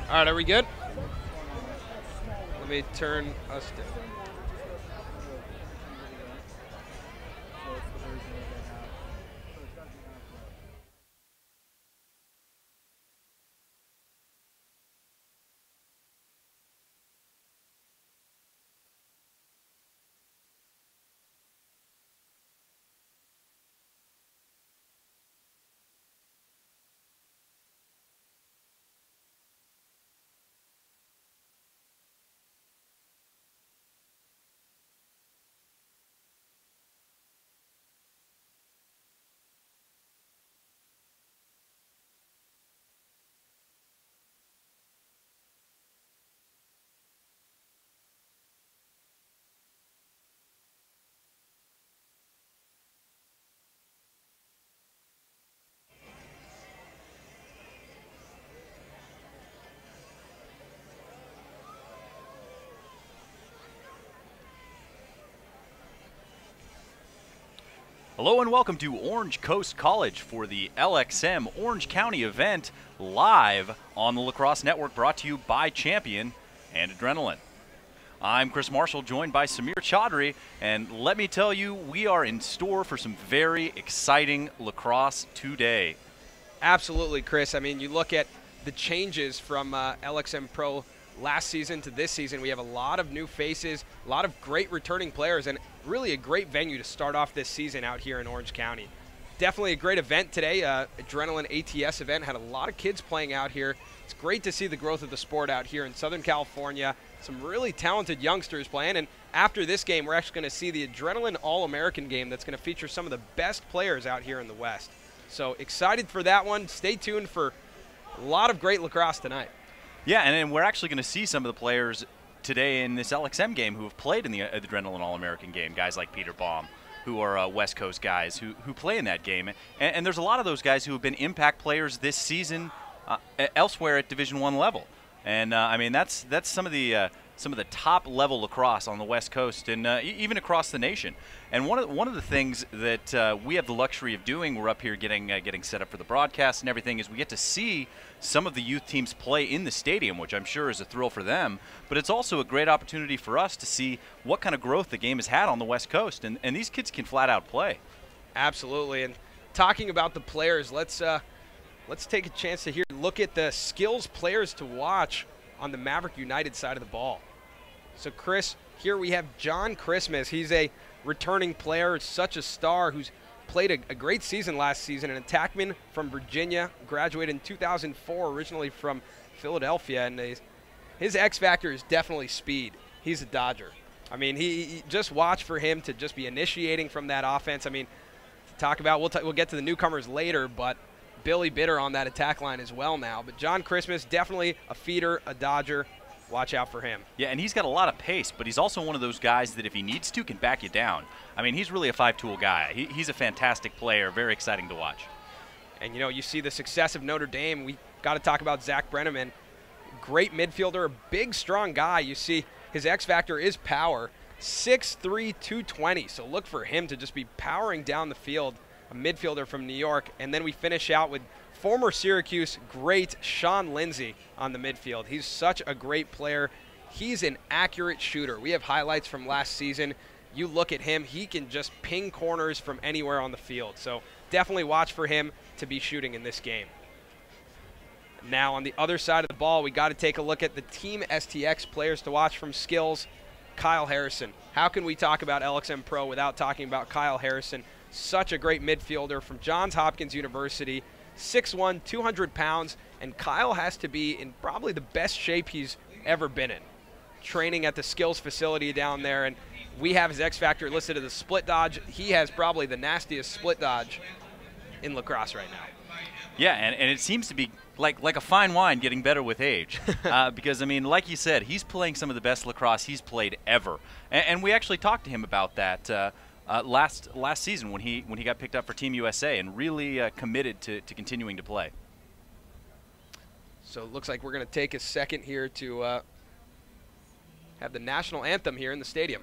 All right, are we good? Let me turn us down. Hello and welcome to Orange Coast College for the LXM Orange County event live on the Lacrosse Network, brought to you by Champion and Adrenaline. I'm Chris Marshall, joined by Samir Chaudhry, and let me tell you, we are in store for some very exciting lacrosse today. Absolutely, Chris. I mean, you look at the changes from LXMPRO last season to this season. We have a lot of new faces, a lot of great returning players, and really a great venue to start off this season out here in Orange County. Definitely a great event today. Adrenaline ATS event had a lot of kids playing out here. It's great to see the growth of the sport out here in Southern California. Some really talented youngsters playing, and after this game, we're actually going to see the Adrenaline All-American game that's going to feature some of the best players out here in the West. So excited for that one. Stay tuned for a lot of great lacrosse tonight. Yeah, and we're actually going to see some of the players today in this LXM game who have played in the Adrenaline All-American game, guys like Peter Baum, who are West Coast guys who play in that game. And there's a lot of those guys who have been impact players this season elsewhere at Division I level. And I mean, that's some of the top level lacrosse on the West Coast and even across the nation. And one of the things that we have the luxury of doing, we're up here getting set up for the broadcast and everything, is we get to see some of the youth teams play in the stadium, which I'm sure is a thrill for them. But it's also a great opportunity for us to see what kind of growth the game has had on the West Coast. And these kids can flat out play. Absolutely. And talking about the players, let's take a chance to look at the skills players to watch on the Maverick United side of the ball. So Chris, here we have John Christmas. He's a returning player, such a star, who's played a great season last season, an attackman from Virginia, graduated in 2004, originally from Philadelphia, and his X factor is definitely speed. He's a Dodger. I mean, he just watch for him to just be initiating from that offense. I mean, to talk about, we'll get to the newcomers later, but Billy Bitter on that attack line as well now. But John Christmas, definitely a feeder, a Dodger. Watch out for him. Yeah, and he's got a lot of pace, but he's also one of those guys that if he needs to, can back you down. I mean, he's really a five-tool guy. He's a fantastic player, very exciting to watch. And, you know, you see the success of Notre Dame. We got to talk about Zach Brenneman. Great midfielder, a big, strong guy. You see his X factor is power, 6'3", 220. So look for him to just be powering down the field, a midfielder from New York. And then we finish out with former Syracuse great Sean Lindsay on the midfield. He's such a great player. He's an accurate shooter. We have highlights from last season. You look at him, he can just ping corners from anywhere on the field. So definitely watch for him to be shooting in this game. Now on the other side of the ball, we got to take a look at the Team STX players to watch from skills. Kyle Harrison. How can we talk about LXMPRO without talking about Kyle Harrison? Such a great midfielder from Johns Hopkins University. 6'1", 200 pounds, and Kyle has to be in probably the best shape he's ever been in. Training at the skills facility down there, and we have his X factor listed as a split dodge. He has probably the nastiest split dodge in lacrosse right now. Yeah, and it seems to be like a fine wine getting better with age. Because, I mean, like you said, he's playing some of the best lacrosse he's played ever. And we actually talked to him about that last season when he got picked up for Team USA and really committed to continuing to play. So it looks like we're going to take a second here to have the national anthem here in the stadium.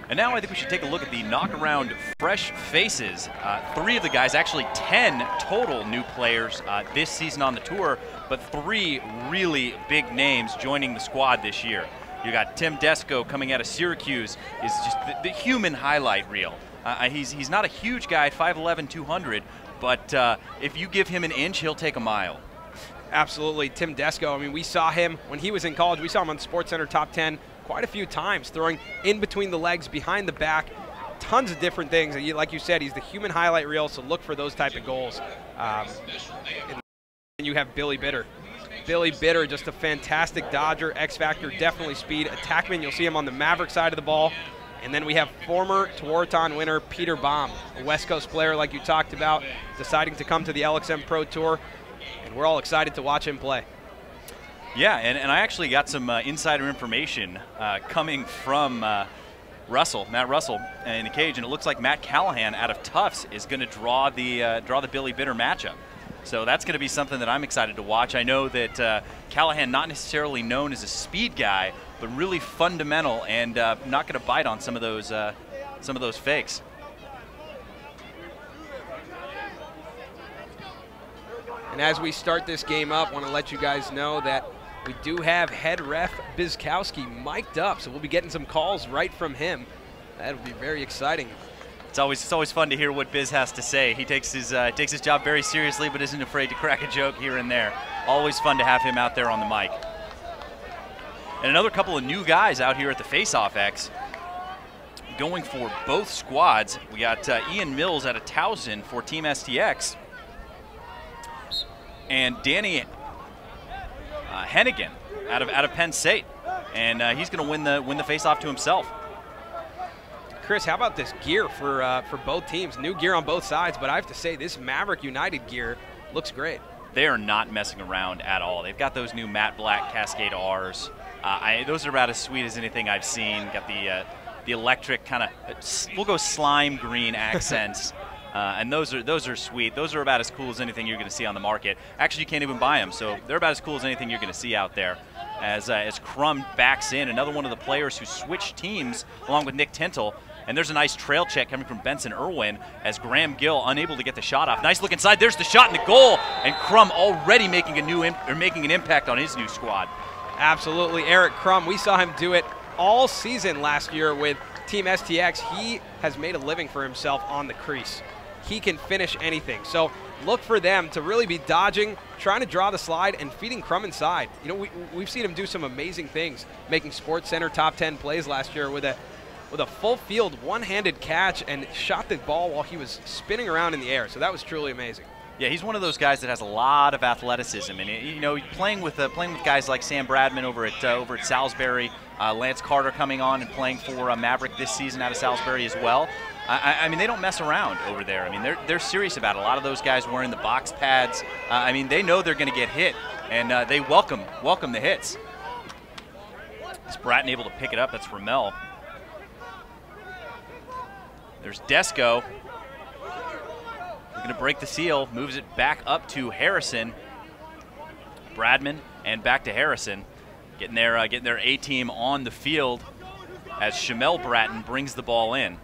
And now I think we should take a look at the knock-around fresh faces. 3 of the guys, actually 10 total new players this season on the tour, but 3 really big names joining the squad this year. You got Tim Desco coming out of Syracuse, is just the human highlight reel. He's not a huge guy, 5'11", 200, but if you give him an inch, he'll take a mile. Absolutely, Tim Desco. I mean, we saw him when he was in college. We saw him on SportsCenter Top 10 quite a few times, throwing in between the legs, behind the back, tons of different things. And like you said, he's the human highlight reel, so look for those type of goals. And you have Billy Bitter. Billy Bitter, just a fantastic dodger, X-Factor, definitely speed. Attackman, you'll see him on the Maverick side of the ball. And then we have former Tewaaraton winner Peter Baum, a West Coast player like you talked about, deciding to come to the LXMPRO Tour. And we're all excited to watch him play. Yeah, and I actually got some insider information coming from Matt Russell in the cage, and it looks like Matt Callahan out of Tufts is going to draw the Billy Bitter matchup. So that's going to be something that I'm excited to watch. I know that Callahan, not necessarily known as a speed guy, but really fundamental and not going to bite on some of those fakes. And as we start this game up, I want to let you guys know that we do have head ref Bizkowski mic'd up, so we'll be getting some calls right from him. That'll be very exciting. It's always fun to hear what Biz has to say. He takes his job very seriously, but isn't afraid to crack a joke here and there. Always fun to have him out there on the mic. And another couple of new guys out here at the Face-Off X, going for both squads. We got Ian Mills out of Towson for Team STX, and Danny Hennigan out of Penn State, and he's going to win the face-off to himself. Chris, how about this gear for both teams? New gear on both sides, but I have to say this Maverick United gear looks great. They are not messing around at all. They've got those new matte black Cascade R's. Those are about as sweet as anything I've seen. Got the electric kind of, we'll go slime green accents. And those are sweet. Those are about as cool as anything you're going to see on the market. Actually, you can't even buy them, so they're about as cool as anything you're going to see out there. As Crum backs in, another one of the players who switched teams along with Nick Tintle. And there's a nice trail check coming from Benson Irwin as Graham Gill unable to get the shot off. Nice look inside. There's the shot and the goal. And Crum already making an impact on his new squad. Absolutely, Eric Crum. We saw him do it all season last year with Team STX. He has made a living for himself on the crease. He can finish anything. So look for them to really be dodging, trying to draw the slide, and feeding Crum inside. You know, we've seen him do some amazing things, making SportsCenter top 10 plays last year with a full field one-handed catch and shot the ball while he was spinning around in the air. So that was truly amazing. Yeah, he's one of those guys that has a lot of athleticism, and you know, playing with guys like Sam Bradman over at Salisbury, Lance Carter coming on and playing for Maverick this season out of Salisbury as well. I mean, they don't mess around over there. I mean, they're serious about it. A lot of those guys wearing the box pads. I mean, they know they're going to get hit, and they welcome the hits. Is Bratton able to pick it up? That's Ramel. There's Desco. We're going to break the seal. Moves it back up to Harrison. Bradman and back to Harrison. Getting their A-team on the field as Shamel Bratton brings the ball in.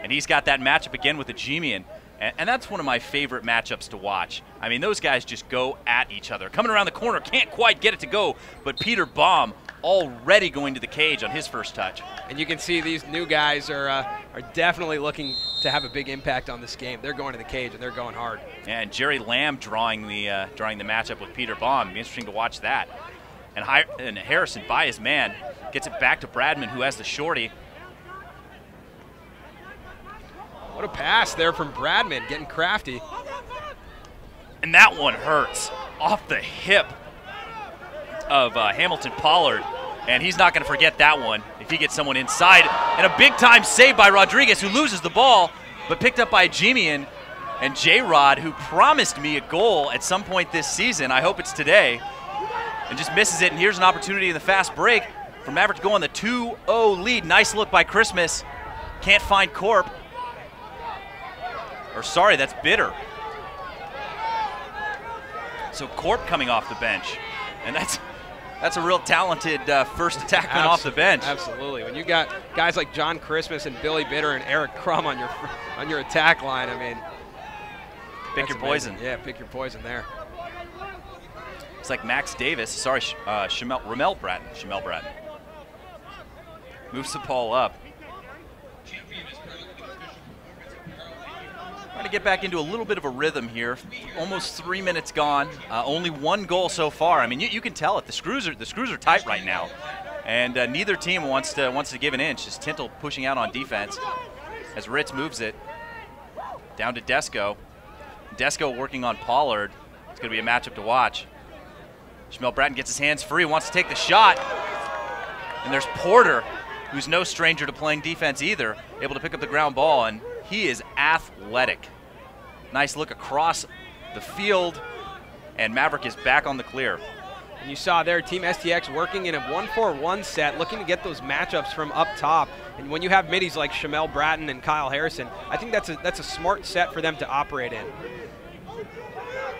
And he's got that matchup again with the G-Man. And that's one of my favorite matchups to watch. I mean, those guys just go at each other. Coming around the corner, can't quite get it to go, but Peter Baum already going to the cage on his first touch. And you can see these new guys are definitely looking to have a big impact on this game. They're going to the cage, and they're going hard. And Jerry Lamb drawing the matchup with Peter Baum. It'll be interesting to watch that. And Harrison, by his man, gets it back to Bradman, who has the shorty. What a pass there from Bradman, getting crafty. And that one hurts off the hip of Hamilton Pollard. And he's not going to forget that one if he gets someone inside. And a big-time save by Rodriguez, who loses the ball, but picked up by Jimian. And J-Rod, who promised me a goal at some point this season, I hope it's today, and just misses it. And here's an opportunity in the fast break for Maverick to go on the 2-0 lead. Nice look by Christmas. Can't find Corp. Or sorry, that's Bitter. So Corp coming off the bench. And That's a real talented first attackman off the bench. Absolutely. When you got guys like John Christmas and Billy Bitter and Eric Crum on your attack line, I mean, pick your poison. Yeah, pick your poison there. It's like Max Davis. Sorry, Ramel Bradman. Moves the ball up. Trying to get back into a little bit of a rhythm here. Almost 3 minutes gone. Only 1 goal so far. I mean, you can tell it. The screws are tight right now, and neither team wants to give an inch. Just Tintle pushing out on defense as Ritz moves it down to Desco. Desco working on Pollard. It's going to be a matchup to watch. Shamel Bratton gets his hands free, wants to take the shot, and there's Porter, who's no stranger to playing defense either, able to pick up the ground ball, and he is athletic. Nice look across the field, and Maverick is back on the clear. And you saw there Team STX working in a 1-4-1 set, looking to get those matchups from up top. And when you have middies like Shamel Bratton and Kyle Harrison, I think that's a smart set for them to operate in.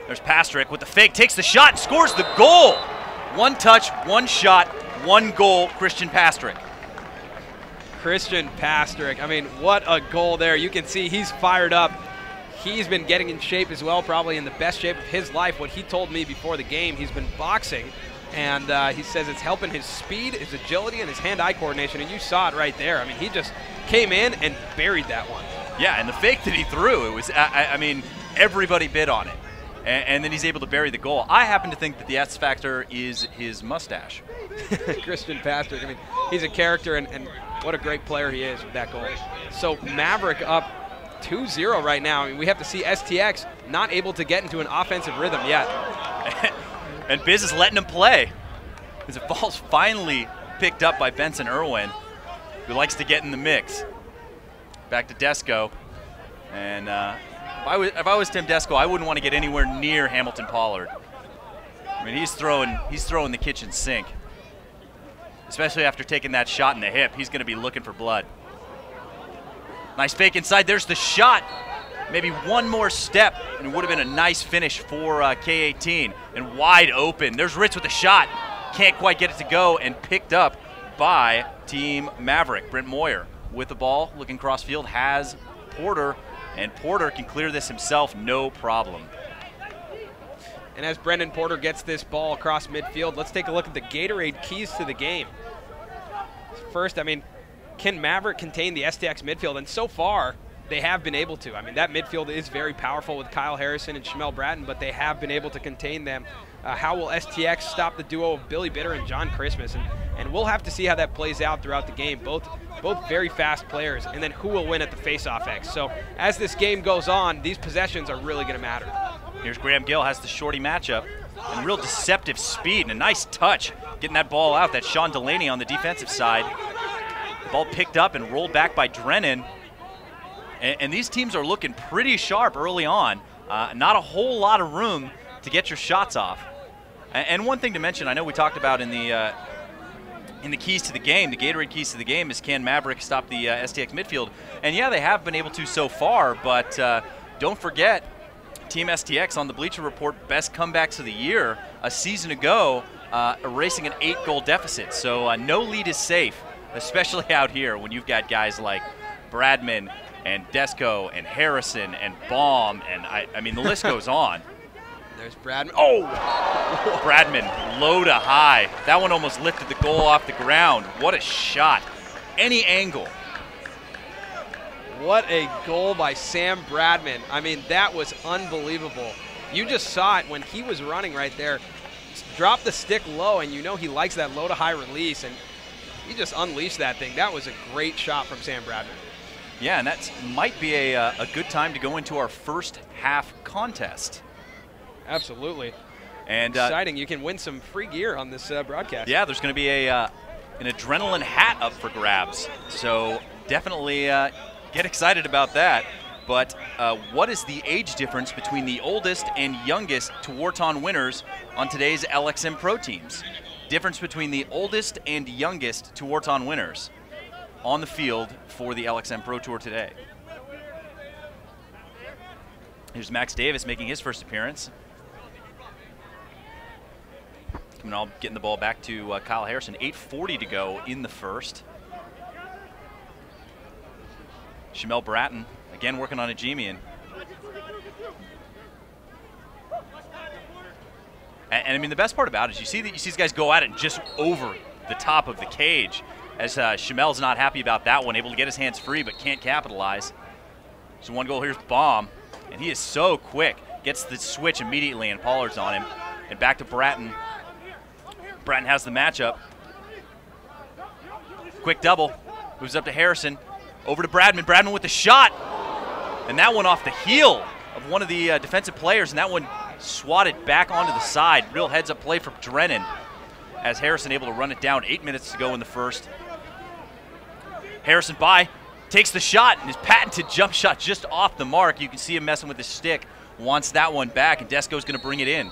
There's Pastrick with the fake, takes the shot, and scores the goal. 1 touch, 1 shot, 1 goal, Christian Pastrick. Christian Pastrick, I mean, what a goal there. You can see he's fired up. He's been getting in shape as well, probably in the best shape of his life. What he told me before the game, he's been boxing, and he says it's helping his speed, his agility, and his hand-eye coordination, and you saw it right there. I mean, he just came in and buried that one. Yeah, and the fake that he threw, it was, I mean, everybody bid on it. And then he's able to bury the goal. I happen to think that the S factor is his mustache. Christian Pastrick, I mean, he's a character, and what a great player he is with that goal. So Maverick up 2-0 right now. I mean, we have to see STX not able to get into an offensive rhythm yet. And Biz is letting him play. As the ball's finally picked up by Benson Irwin, who likes to get in the mix. Back to Desco. And if I was Tim Desco, I wouldn't want to get anywhere near Hamilton Pollard. I mean, he's throwing the kitchen sink. Especially after taking that shot in the hip. He's going to be looking for blood. Nice fake inside. There's the shot. Maybe one more step, and it would have been a nice finish for K18. And wide open. There's Ritz with the shot. Can't quite get it to go, and picked up by Team Maverick. Brent Moyer with the ball, looking cross field, has Porter, and Porter can clear this himself, no problem. And as Brendan Porter gets this ball across midfield, let's take a look at the Gatorade keys to the game. First, I mean, can Maverick contain the STX midfield? And so far, they have been able to. I mean, that midfield is very powerful with Kyle Harrison and Shamel Bratton, but they have been able to contain them. How will STX stop the duo of Billy Bitter and John Christmas? And we'll have to see how that plays out throughout the game. Both very fast players, and then who will win at the face-off X. So as this game goes on, these possessions are really going to matter. Here's Graham Gill, has the shorty matchup, and real deceptive speed and a nice touch getting that ball out. That's Sean Delaney on the defensive side. The ball picked up and rolled back by Drennan. And these teams are looking pretty sharp early on. Not a whole lot of room to get your shots off. And one thing to mention, I know we talked about in the keys to the game, the Gatorade keys to the game, is can Maverick stop the STX midfield? And yeah, they have been able to so far, but don't forget, Team STX on the Bleacher Report best comebacks of the year a season ago, erasing an 8-goal deficit. So no lead is safe, especially out here when you've got guys like Bradman and Desco and Harrison and Baum, and I mean the list goes on. There's Bradman. Oh! Bradman, low to high. That one almost lifted the goal off the ground. What a shot. Any angle. What a goal by Sam Bradman. I mean, that was unbelievable. You just saw it when he was running right there. Drop the stick low, and you know he likes that low to high release, and he just unleashed that thing. That was a great shot from Sam Bradman. Yeah, and that might be a good time to go into our first half contest. Absolutely. And exciting. You can win some free gear on this broadcast. Yeah, there's going to be an adrenaline hat up for grabs. So definitely get excited about that. But what is the age difference between the oldest and youngest Tewarton winners on today's LXMPRO teams? Difference between the oldest and youngest Tewarton winners on the field for the LXMPRO Tour today. Here's Max Davis making his first appearance. Getting the ball back to Kyle Harrison. 8:40 to go in the first. Shamel Bratton, again working on a G-Mian. And I mean, the best part about it is you see these guys go at it just over the top of the cage, as Shamel's not happy about that one, able to get his hands free but can't capitalize. So one goal, here's Baum, and he is so quick. Gets the switch immediately, and Pollard's on him. And back to Bratton. Bratton has the matchup. Quick double, moves up to Harrison. Over to Bradman. Bradman with the shot. And that one off the heel of one of the defensive players, and that one swatted back onto the side. Real heads-up play for Drennan as Harrison able to run it down. 8 minutes to go in the first. Harrison takes the shot, and his patented jump shot just off the mark. You can see him messing with his stick. Wants that one back, and Desco's going to bring it in.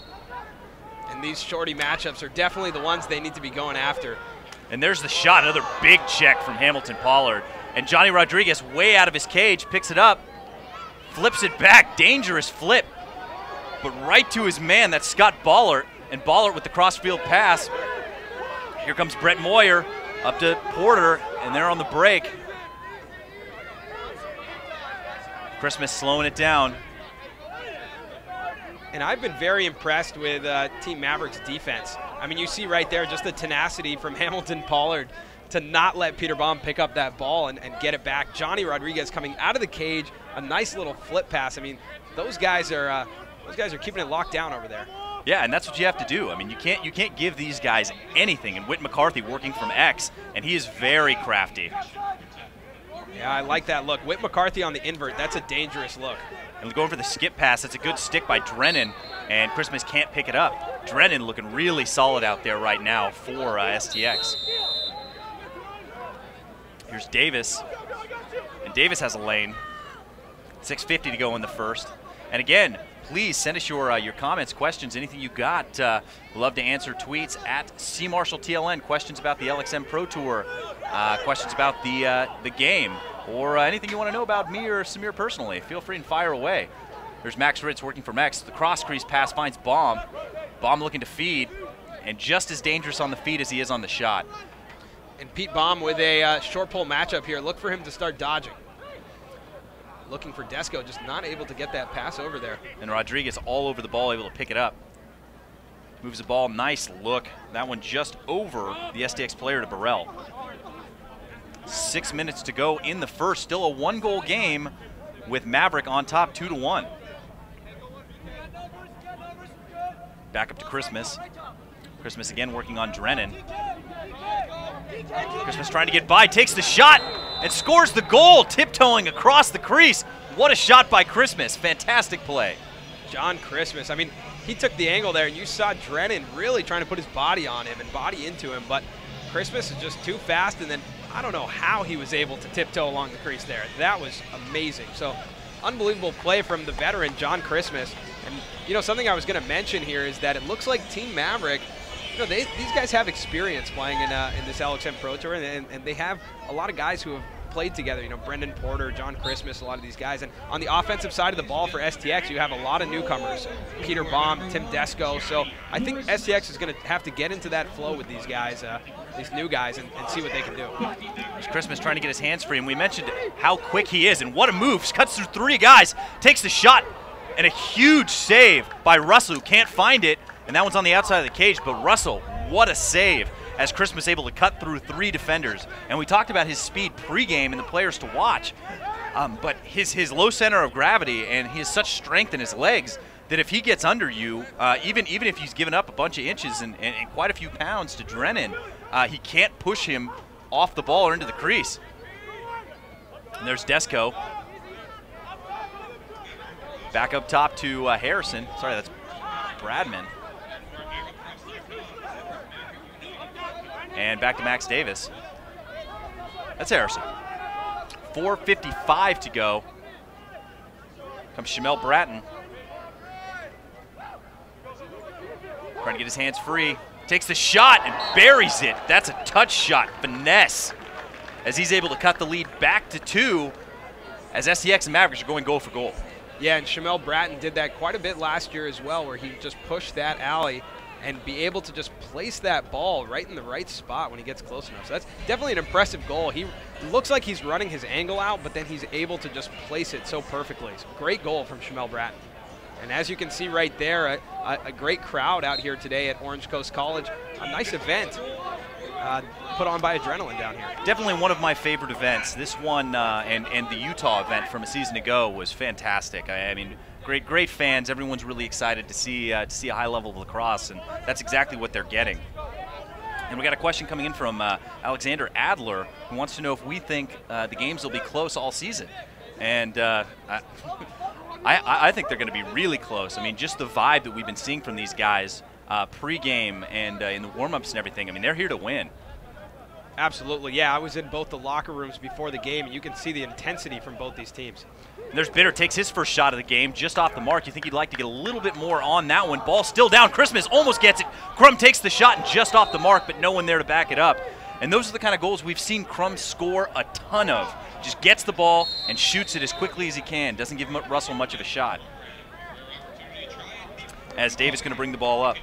And these shorty matchups are definitely the ones they need to be going after. And there's the shot, another big check from Hamilton Pollard. And Johnny Rodriguez, way out of his cage, picks it up, flips it back, dangerous flip, but right to his man, that's Scott Ballert, and Ballert with the crossfield pass. Here comes Brett Moyer up to Porter, and they're on the break. Christmas slowing it down. And I've been very impressed with Team Maverick's defense. I mean, you see right there just the tenacity from Hamilton Pollard to not let Peter Baum pick up that ball and get it back. Johnny Rodriguez coming out of the cage, a nice little flip pass. I mean, those guys are keeping it locked down over there. Yeah, and that's what you have to do. I mean, you can't give these guys anything. And Whit McCarthy working from X, and he is very crafty. Yeah, I like that look. Whit McCarthy on the invert, that's a dangerous look. And going for the skip pass, that's a good stick by Drennan, and Christmas can't pick it up. Drennan looking really solid out there right now for STX. Here's Davis, and Davis has a lane. 6:50 to go in the first. And again, please send us your comments, questions, anything you got. Love to answer tweets at CMarshallTLN, questions about the LXM Pro Tour, questions about the game, or anything you want to know about me or Samir personally. Feel free and fire away. There's Max Ritz working for Max. The cross crease pass finds Baum. Baum looking to feed, and just as dangerous on the feed as he is on the shot. And Pete Baum with a short pole matchup here. Look for him to start dodging. Looking for Desco, just not able to get that pass over there. And Rodriguez all over the ball, able to pick it up. Moves the ball, nice look. That one just over the STX player to Burrell. 6 minutes to go in the first. Still a one-goal game with Maverick on top, 2-1. Back up to Christmas. Christmas again working on Drennan. Christmas trying to get by, takes the shot, and scores the goal, tiptoeing across the crease. What a shot by Christmas. Fantastic play. John Christmas. I mean, he took the angle there, and you saw Drennan really trying to put his body on him and body into him, but Christmas is just too fast, and then I don't know how he was able to tiptoe along the crease there. That was amazing. So, unbelievable play from the veteran, John Christmas. And, you know, something I was going to mention here is that it looks like Team Maverick, you know, these guys have experience playing in this LXM Pro Tour, and they have a lot of guys who have played together. You know, Brendan Porter, John Christmas, a lot of these guys. And on the offensive side of the ball for STX, you have a lot of newcomers. Peter Baum, Tim Desco. So I think STX is going to have to get into that flow with these guys, these new guys, and see what they can do. There's Christmas trying to get his hands free, and we mentioned how quick he is, and what a move. Cuts through three guys, takes the shot, and a huge save by Russell, who can't find it. And that one's on the outside of the cage, but Russell, what a save, as Christmas able to cut through three defenders. And we talked about his speed pregame and the players to watch, but his low center of gravity, and he has such strength in his legs that if he gets under you, even if he's given up a bunch of inches and quite a few pounds to Drennan, he can't push him off the ball or into the crease. And there's Desco. Back up top to Harrison. Sorry, that's Bradman. And back to Max Davis. That's Harrison. 4:55 to go. Comes Shamel Bratton. Trying to get his hands free. Takes the shot and buries it. That's a touch shot. Finesse. As he's able to cut the lead back to 2 as STX and Mavericks are going goal for goal. Yeah, and Shamel Bratton did that quite a bit last year as well, where he just pushed that alley and be able to just place that ball right in the right spot when he gets close enough. So that's definitely an impressive goal. He looks like he's running his angle out, but then he's able to just place it so perfectly. So great goal from Bradman. And as you can see right there, a great crowd out here today at Orange Coast College. A nice event put on by Adrenaline down here. Definitely one of my favorite events. This one and the Utah event from a season ago was fantastic. I mean, great fans. Everyone's really excited to see a high level of lacrosse, and that's exactly what they're getting. And we got a question coming in from Alexander Adler, who wants to know if we think the games will be close all season. And I think they're going to be really close. I mean, just the vibe that we've been seeing from these guys pre-game and in the warm-ups and everything. I mean, they're here to win. Absolutely, yeah. I was in both the locker rooms before the game, and you can see the intensity from both these teams. And there's Bitter, takes his first shot of the game, just off the mark. You think he'd like to get a little bit more on that one. Ball still down. Christmas almost gets it. Crum takes the shot and just off the mark, but no one there to back it up. And those are the kind of goals we've seen Crum score a ton of. Just gets the ball and shoots it as quickly as he can. Doesn't give Russell much of a shot. As Davis going to bring the ball up.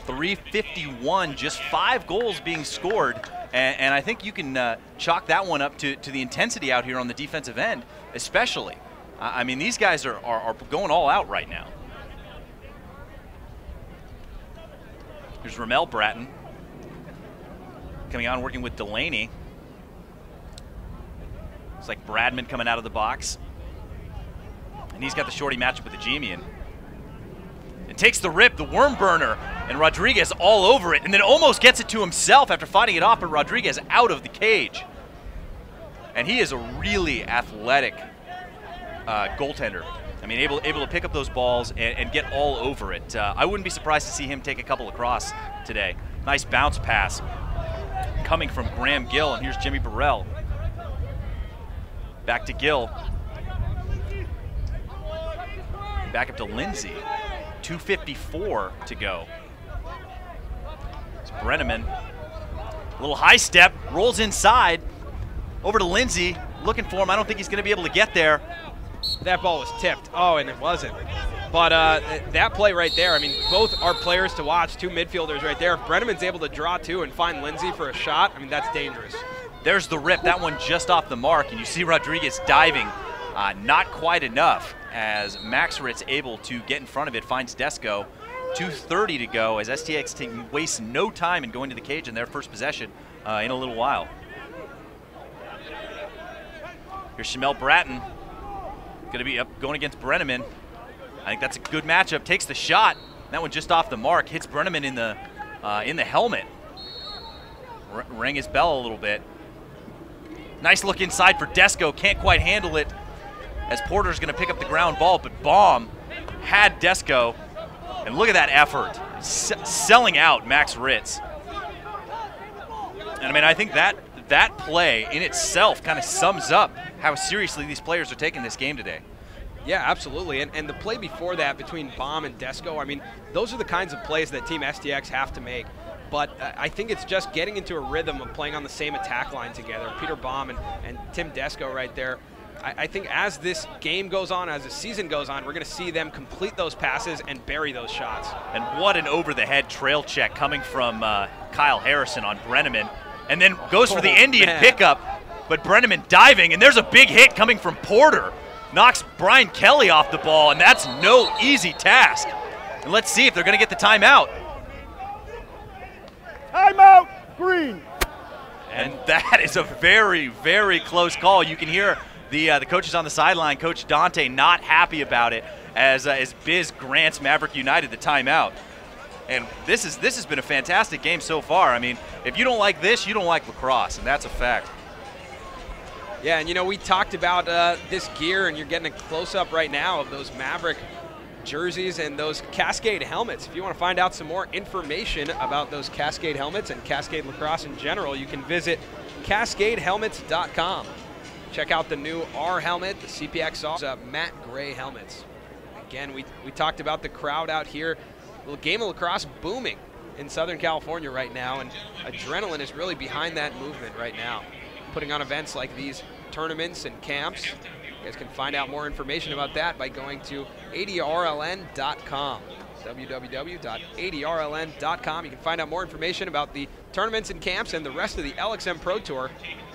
3:51, just 5 goals being scored. And I think you can chalk that one up to the intensity out here on the defensive end, especially. I mean, these guys are going all out right now. Here's Ramel Bratton coming on, working with Delaney. It's like Bradman coming out of the box. And he's got the shorty matchup with the Gemian. And takes the rip, the worm burner, and Rodriguez all over it, and then almost gets it to himself after fighting it off, but Rodriguez out of the cage. And he is a really athletic goaltender. I mean, able to pick up those balls and get all over it. I wouldn't be surprised to see him take a couple across today. Nice bounce pass coming from Graham Gill, and here's Jimmy Burrell. Back to Gill. Back up to Lindsay. 2:54 to go. It's Brenneman. A little high step, rolls inside. Over to Lindsay, looking for him. I don't think he's going to be able to get there. That ball was tipped. Oh, and it wasn't. But that play right there, I mean, both are players to watch, 2 midfielders right there. If Brenneman's able to draw 2 and find Lindsay for a shot, I mean, that's dangerous. There's the rip. That one just off the mark, and you see Rodriguez diving. Not quite enough as Max Ritz able to get in front of it, finds Desco. 2:30 to go as STX wastes no time in going to the cage in their first possession in a little while. Here's Shamel Bratton. Going to be up going against Brenneman. I think that's a good matchup. Takes the shot. That one just off the mark. Hits Brenneman in the helmet. Rang his bell a little bit. Nice look inside for Desco. Can't quite handle it as Porter's going to pick up the ground ball, but Baum had Desco. And look at that effort. Selling out Max Ritz. And I mean, I think that play in itself kind of sums up how seriously these players are taking this game today. Yeah, absolutely. And the play before that between Baum and Desco, I mean, those are the kinds of plays that Team STX have to make. But I think it's just getting into a rhythm of playing on the same attack line together. Peter Baum and Tim Desco right there. I think as this game goes on, as the season goes on, we're going to see them complete those passes and bury those shots. And what an over-the-head trail check coming from Kyle Harrison on Brenneman. And then goes for the Indian pickup, but Brenneman diving, and there's a big hit coming from Porter. Knocks Brian Kelly off the ball, and that's no easy task. And let's see if they're going to get the timeout. Timeout, green. And that is a very, very close call. You can hear the coaches on the sideline, Coach Dante, not happy about it as Biz grants Maverick United the timeout. And this has been a fantastic game so far. I mean, if you don't like this, you don't like lacrosse, and that's a fact. Yeah, and you know, we talked about this gear, and you're getting a close-up right now of those Maverick jerseys and those Cascade helmets. If you want to find out some more information about those Cascade helmets and Cascade lacrosse in general, you can visit cascadehelmets.com. Check out the new R helmet, the CPX matte gray helmets. Again, we talked about the crowd out here. The game of lacrosse booming in Southern California right now, and Adrenaline is really behind that movement right now, putting on events like these tournaments and camps. You guys can find out more information about that by going to adrln.com. www.adrln.com. You can find out more information about the tournaments and camps and the rest of the LXM Pro Tour.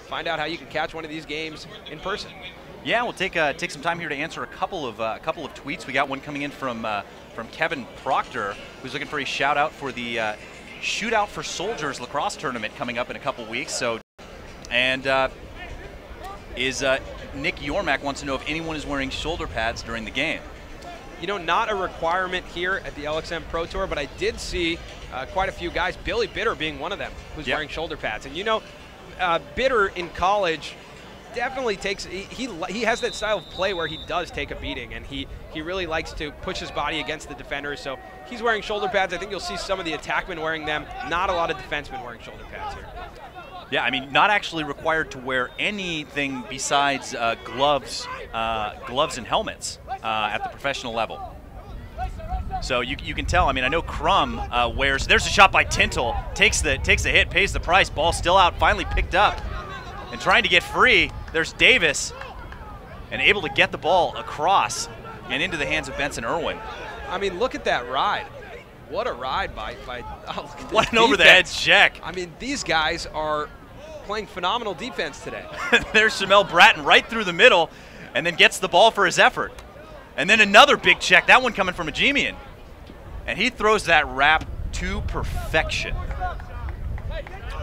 Find out how you can catch one of these games in person. Yeah, we'll take some time here to answer a couple of tweets. We got one coming in from Kevin Proctor, who's looking for a shout out for the Shootout for Soldiers lacrosse tournament coming up in a couple weeks. So, and Nick Yormack wants to know if anyone is wearing shoulder pads during the game. You know, not a requirement here at the LXM Pro Tour, but I did see quite a few guys, Billy Bitter being one of them, who's wearing shoulder pads. And you know, Bitter in college definitely takes, he has that style of play where he does take a beating, and he really likes to push his body against the defenders. So he's wearing shoulder pads. I think you'll see some of the attackmen wearing them. Not a lot of defensemen wearing shoulder pads here. Yeah, I mean, not actually required to wear anything besides gloves and helmets at the professional level. So you can tell. I mean, I know Crum wears. There's a shot by Tintle. Takes the hit, pays the price. Ball still out. Finally picked up, and trying to get free. There's Davis, and able to get the ball across and into the hands of Benson Irwin. I mean, look at that ride. What a ride by what an over-the-head check. I mean, these guys are playing phenomenal defense today. There's Shamel Bratton right through the middle, and then gets the ball for his effort. And then another big check, that one coming from Ajemian. And he throws that wrap to perfection.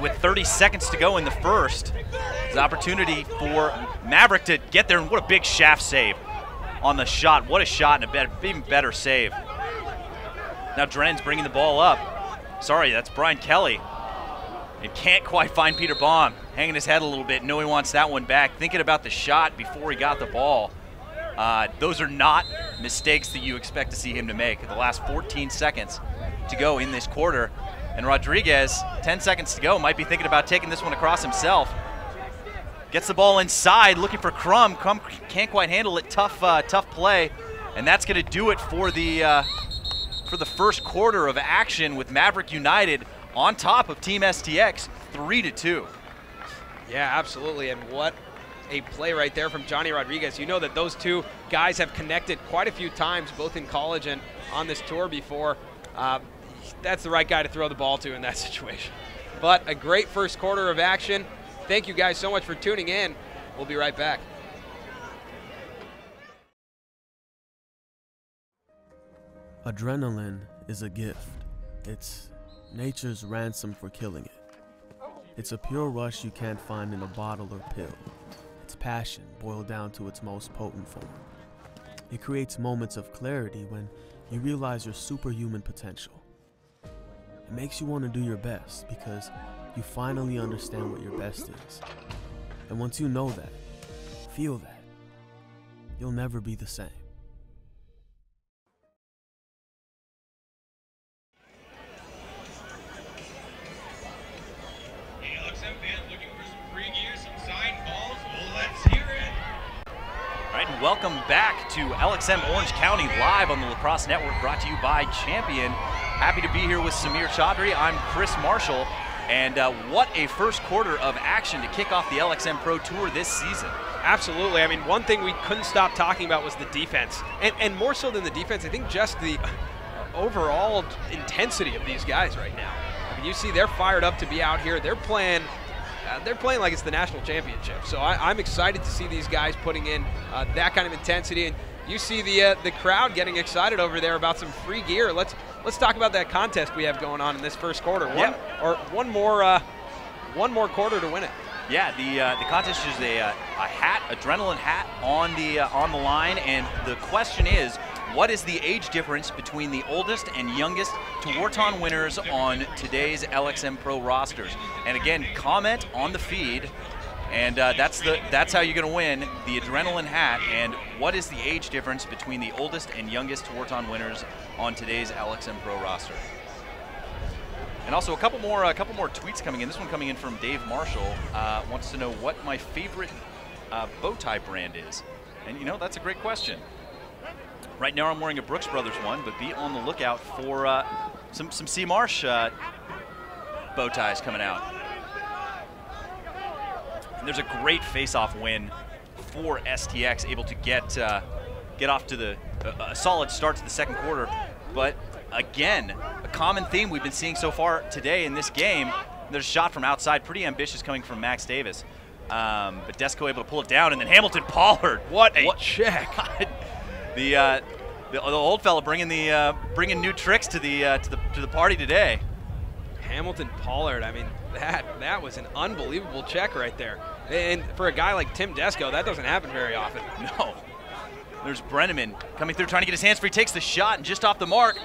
With 30 seconds to go in the first, there's an opportunity for Maverick to get there, and what a big shaft save on the shot. What a shot, and an even better save. Now Dren's bringing the ball up. Sorry, that's Brian Kelly. And can't quite find Peter Baum. Hanging his head a little bit. No, he wants that one back. Thinking about the shot before he got the ball. Those are not mistakes that you expect to see him to make. The last 14 seconds to go in this quarter. And Rodriguez, 10 seconds to go, might be thinking about taking this one across himself. Gets the ball inside, looking for Crum. Crum can't quite handle it. Tough play. And that's going to do it for the first quarter of action, with Maverick United on top of Team STX, 3-2. Yeah, absolutely. And what a play right there from Johnny Rodriguez. You know that those two guys have connected quite a few times, both in college and on this tour before. That's the right guy to throw the ball to in that situation. But a great first quarter of action. Thank you guys so much for tuning in. We'll be right back. Adrenaline is a gift. It's nature's ransom for killing it. It's a pure rush you can't find in a bottle or pill. It's passion boiled down to its most potent form. It creates moments of clarity when you realize your superhuman potential. It makes you want to do your best because you finally understand what your best is. And once you know that, feel that, you'll never be the same. Welcome back to LXM Orange County live on the Lacrosse Network, brought to you by Champion. Happy to be here with Samir Chaudhry. I'm Chris Marshall, and what a first quarter of action to kick off the LXM Pro Tour this season. Absolutely. I mean, one thing we couldn't stop talking about was the defense, and more so than the defense, I think just the overall intensity of these guys right now. I mean, you see they're fired up to be out here. They're playing like it's the national championship. So I'm excited to see these guys putting in that kind of intensity. And you see the crowd getting excited over there about some free gear. Let's talk about that contest we have going on in this first quarter. One more quarter to win it. Yeah, the contest is a hat, adrenaline hat on the line, and the question is, what is the age difference between the oldest and youngest Tewarton winners on today's LXM Pro rosters? And again, comment on the feed, and that's how you're going to win the adrenaline hat. And what is the age difference between the oldest and youngest Tewarton winners on today's LXM Pro roster? And also a couple more tweets coming in. This one coming in from Dave Marshall, wants to know what my favorite bow tie brand is. And you know, that's a great question. Right now I'm wearing a Brooks Brothers one, but be on the lookout for some C. Marsh bow ties coming out. And there's a great face-off win for STX, able to get off to a solid start to the second quarter. But again, a common theme we've been seeing so far today in this game. There's a shot from outside, pretty ambitious coming from Max Davis. But Desco able to pull it down, and then Hamilton Pollard. What a check! the old fella bringing new tricks to the party today. Hamilton Pollard, I mean, that was an unbelievable check right there. And for a guy like Tim Desco, that doesn't happen very often. No. There's Bradman coming through, trying to get his hands free, takes the shot, and just off the mark,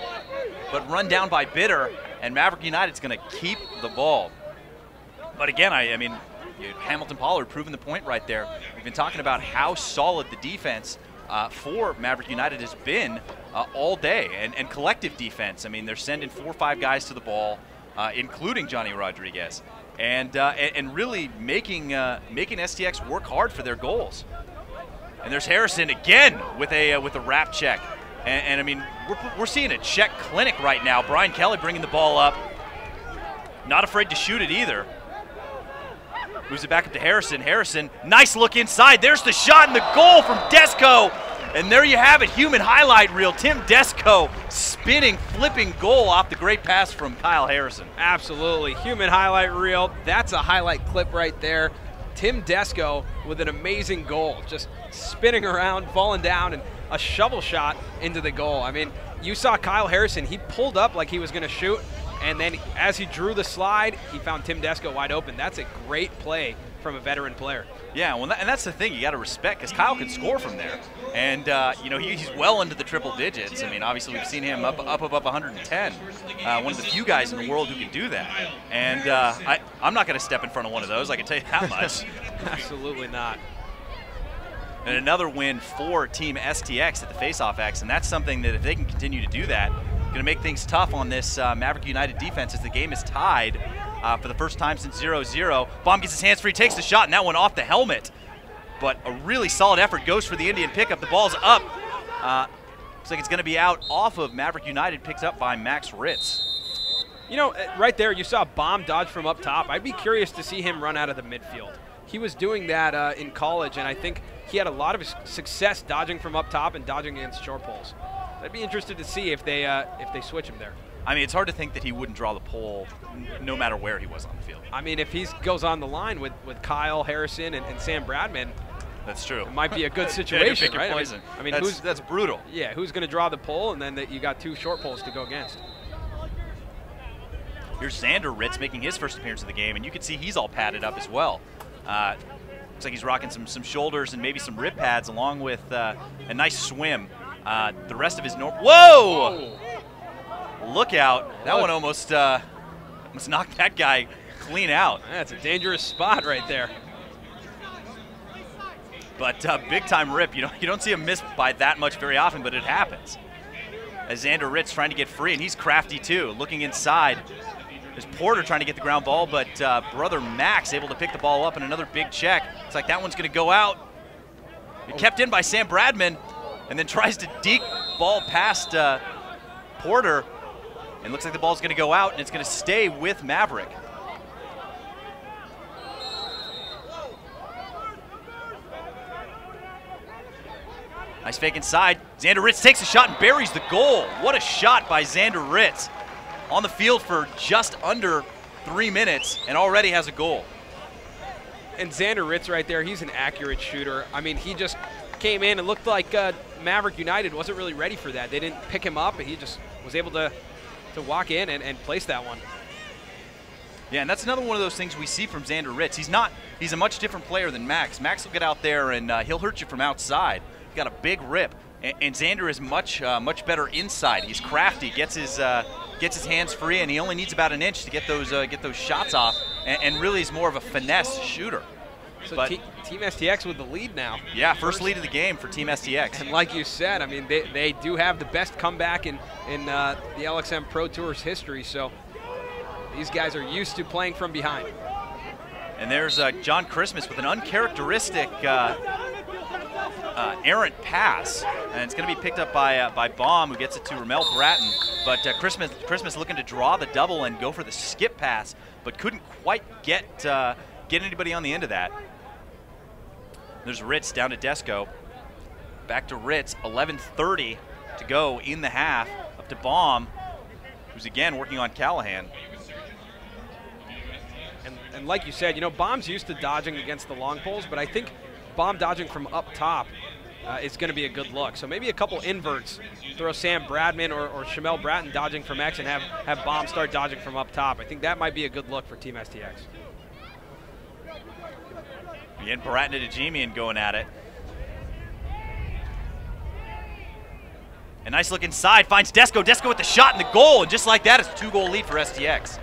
but run down by Bitter, and Maverick United's going to keep the ball. But again, I mean, Hamilton Pollard proving the point right there. We've been talking about how solid the defense for Maverick United has been all day, and collective defense. I mean, they're sending 4 or 5 guys to the ball, including Johnny Rodriguez, and really making STX work hard for their goals. And there's Harrison again with a wrap check, and I mean, we're seeing a check clinic right now. Brian Kelly bringing the ball up, not afraid to shoot it either. Moves it back up to Harrison. Harrison, nice look inside. There's the shot and the goal from Desco. And there you have it, human highlight reel. Tim Desco spinning, flipping goal off the great pass from Kyle Harrison. Absolutely, human highlight reel. That's a highlight clip right there. Tim Desco with an amazing goal, just spinning around, falling down, and a shovel shot into the goal. I mean, you saw Kyle Harrison, he pulled up like he was gonna shoot, and then as he drew the slide, he found Tim Desco wide open. That's a great play from a veteran player. Yeah, well, and that's the thing you got to respect, because Kyle can score from there, and you know, he's well into the triple digits. I mean, obviously we've seen him up above 110. One of the few guys in the world who can do that, and I'm not going to step in front of one of those. I can tell you that much. Absolutely not. And another win for Team STX at the Faceoff X, and that's something that if they can continue to do that, going to make things tough on this Maverick United defense as the game is tied for the first time since 0-0. Baum gets his hands free, takes the shot, and that one off the helmet. But a really solid effort goes for the Indian pickup. The ball's up. Looks like it's going to be out off of Maverick United, picked up by Max Ritz. You know, right there, you saw Baum dodge from up top. I'd be curious to see him run out of the midfield. He was doing that in college, and I think he had a lot of success dodging from up top and dodging against short poles. I'd be interested to see if they switch him there. I mean, it's hard to think that he wouldn't draw the pole no matter where he was on the field. I mean, if he goes on the line with Kyle Harrison and Sam Bradman, that's true. It might be a good situation, right? Poison. I mean, that's brutal. Yeah, who's going to draw the pole, and then you got 2 short poles to go against. Here's Xander Ritz making his first appearance of the game, and you can see he's all padded up as well. Looks like he's rocking some shoulders and maybe some rib pads, along with a nice swim. The rest of his whoa! Look out! That one almost knocked that guy clean out. That's a dangerous spot right there. But big time rip. You don't see him miss by that much very often, but it happens. As Xander Ritz trying to get free, and he's crafty too, looking inside. There's Porter trying to get the ground ball, but brother Max able to pick the ball up, and another big check. It's like that one's going to go out. Kept in by Sam Bradman, and then tries to deke ball past Porter, and looks like the ball's going to go out, and it's going to stay with Maverick. Nice fake inside. Xander Ritz takes a shot and buries the goal. What a shot by Xander Ritz. On the field for just under 3 minutes and already has a goal. And Xander Ritz right there, he's an accurate shooter. I mean, he just came in and looked like Maverick United wasn't really ready for that. They didn't pick him up, and he just was able to walk in and place that one. Yeah, and that's another one of those things we see from Xander Ritz. He's a much different player than Max. Max will get out there and he'll hurt you from outside. He's got a big rip, and Xander is much better inside. He's crafty, gets his hands free, and he only needs about an inch to get those shots off, and really is more of a finesse shooter. So Team STX with the lead now. Yeah, first lead of the game for Team STX. And like you said, I mean, they do have the best comeback in the LXM Pro Tour's history, so these guys are used to playing from behind. And there's John Christmas with an uncharacteristic errant pass, and it's going to be picked up by Baum, who gets it to Ramel Bratton. But Christmas looking to draw the double and go for the skip pass, but couldn't quite get anybody on the end of that. There's Ritz down to Desco. Back to Ritz, 11:30 to go in the half. Up to Baum. who's again working on Callahan. And like you said, you know, Bomb's used to dodging against the long poles, but I think Bomb dodging from up top is going to be a good look. So maybe a couple inverts, throw Sam Bradman or Shamel Bratton dodging from X and have Bomb start dodging from up top. I think that might be a good look for Team STX. Again, Bratton and Ajimian going at it. A nice look inside, finds Desco. Desco with the shot and the goal, and just like that, it's a 2-goal lead for STX.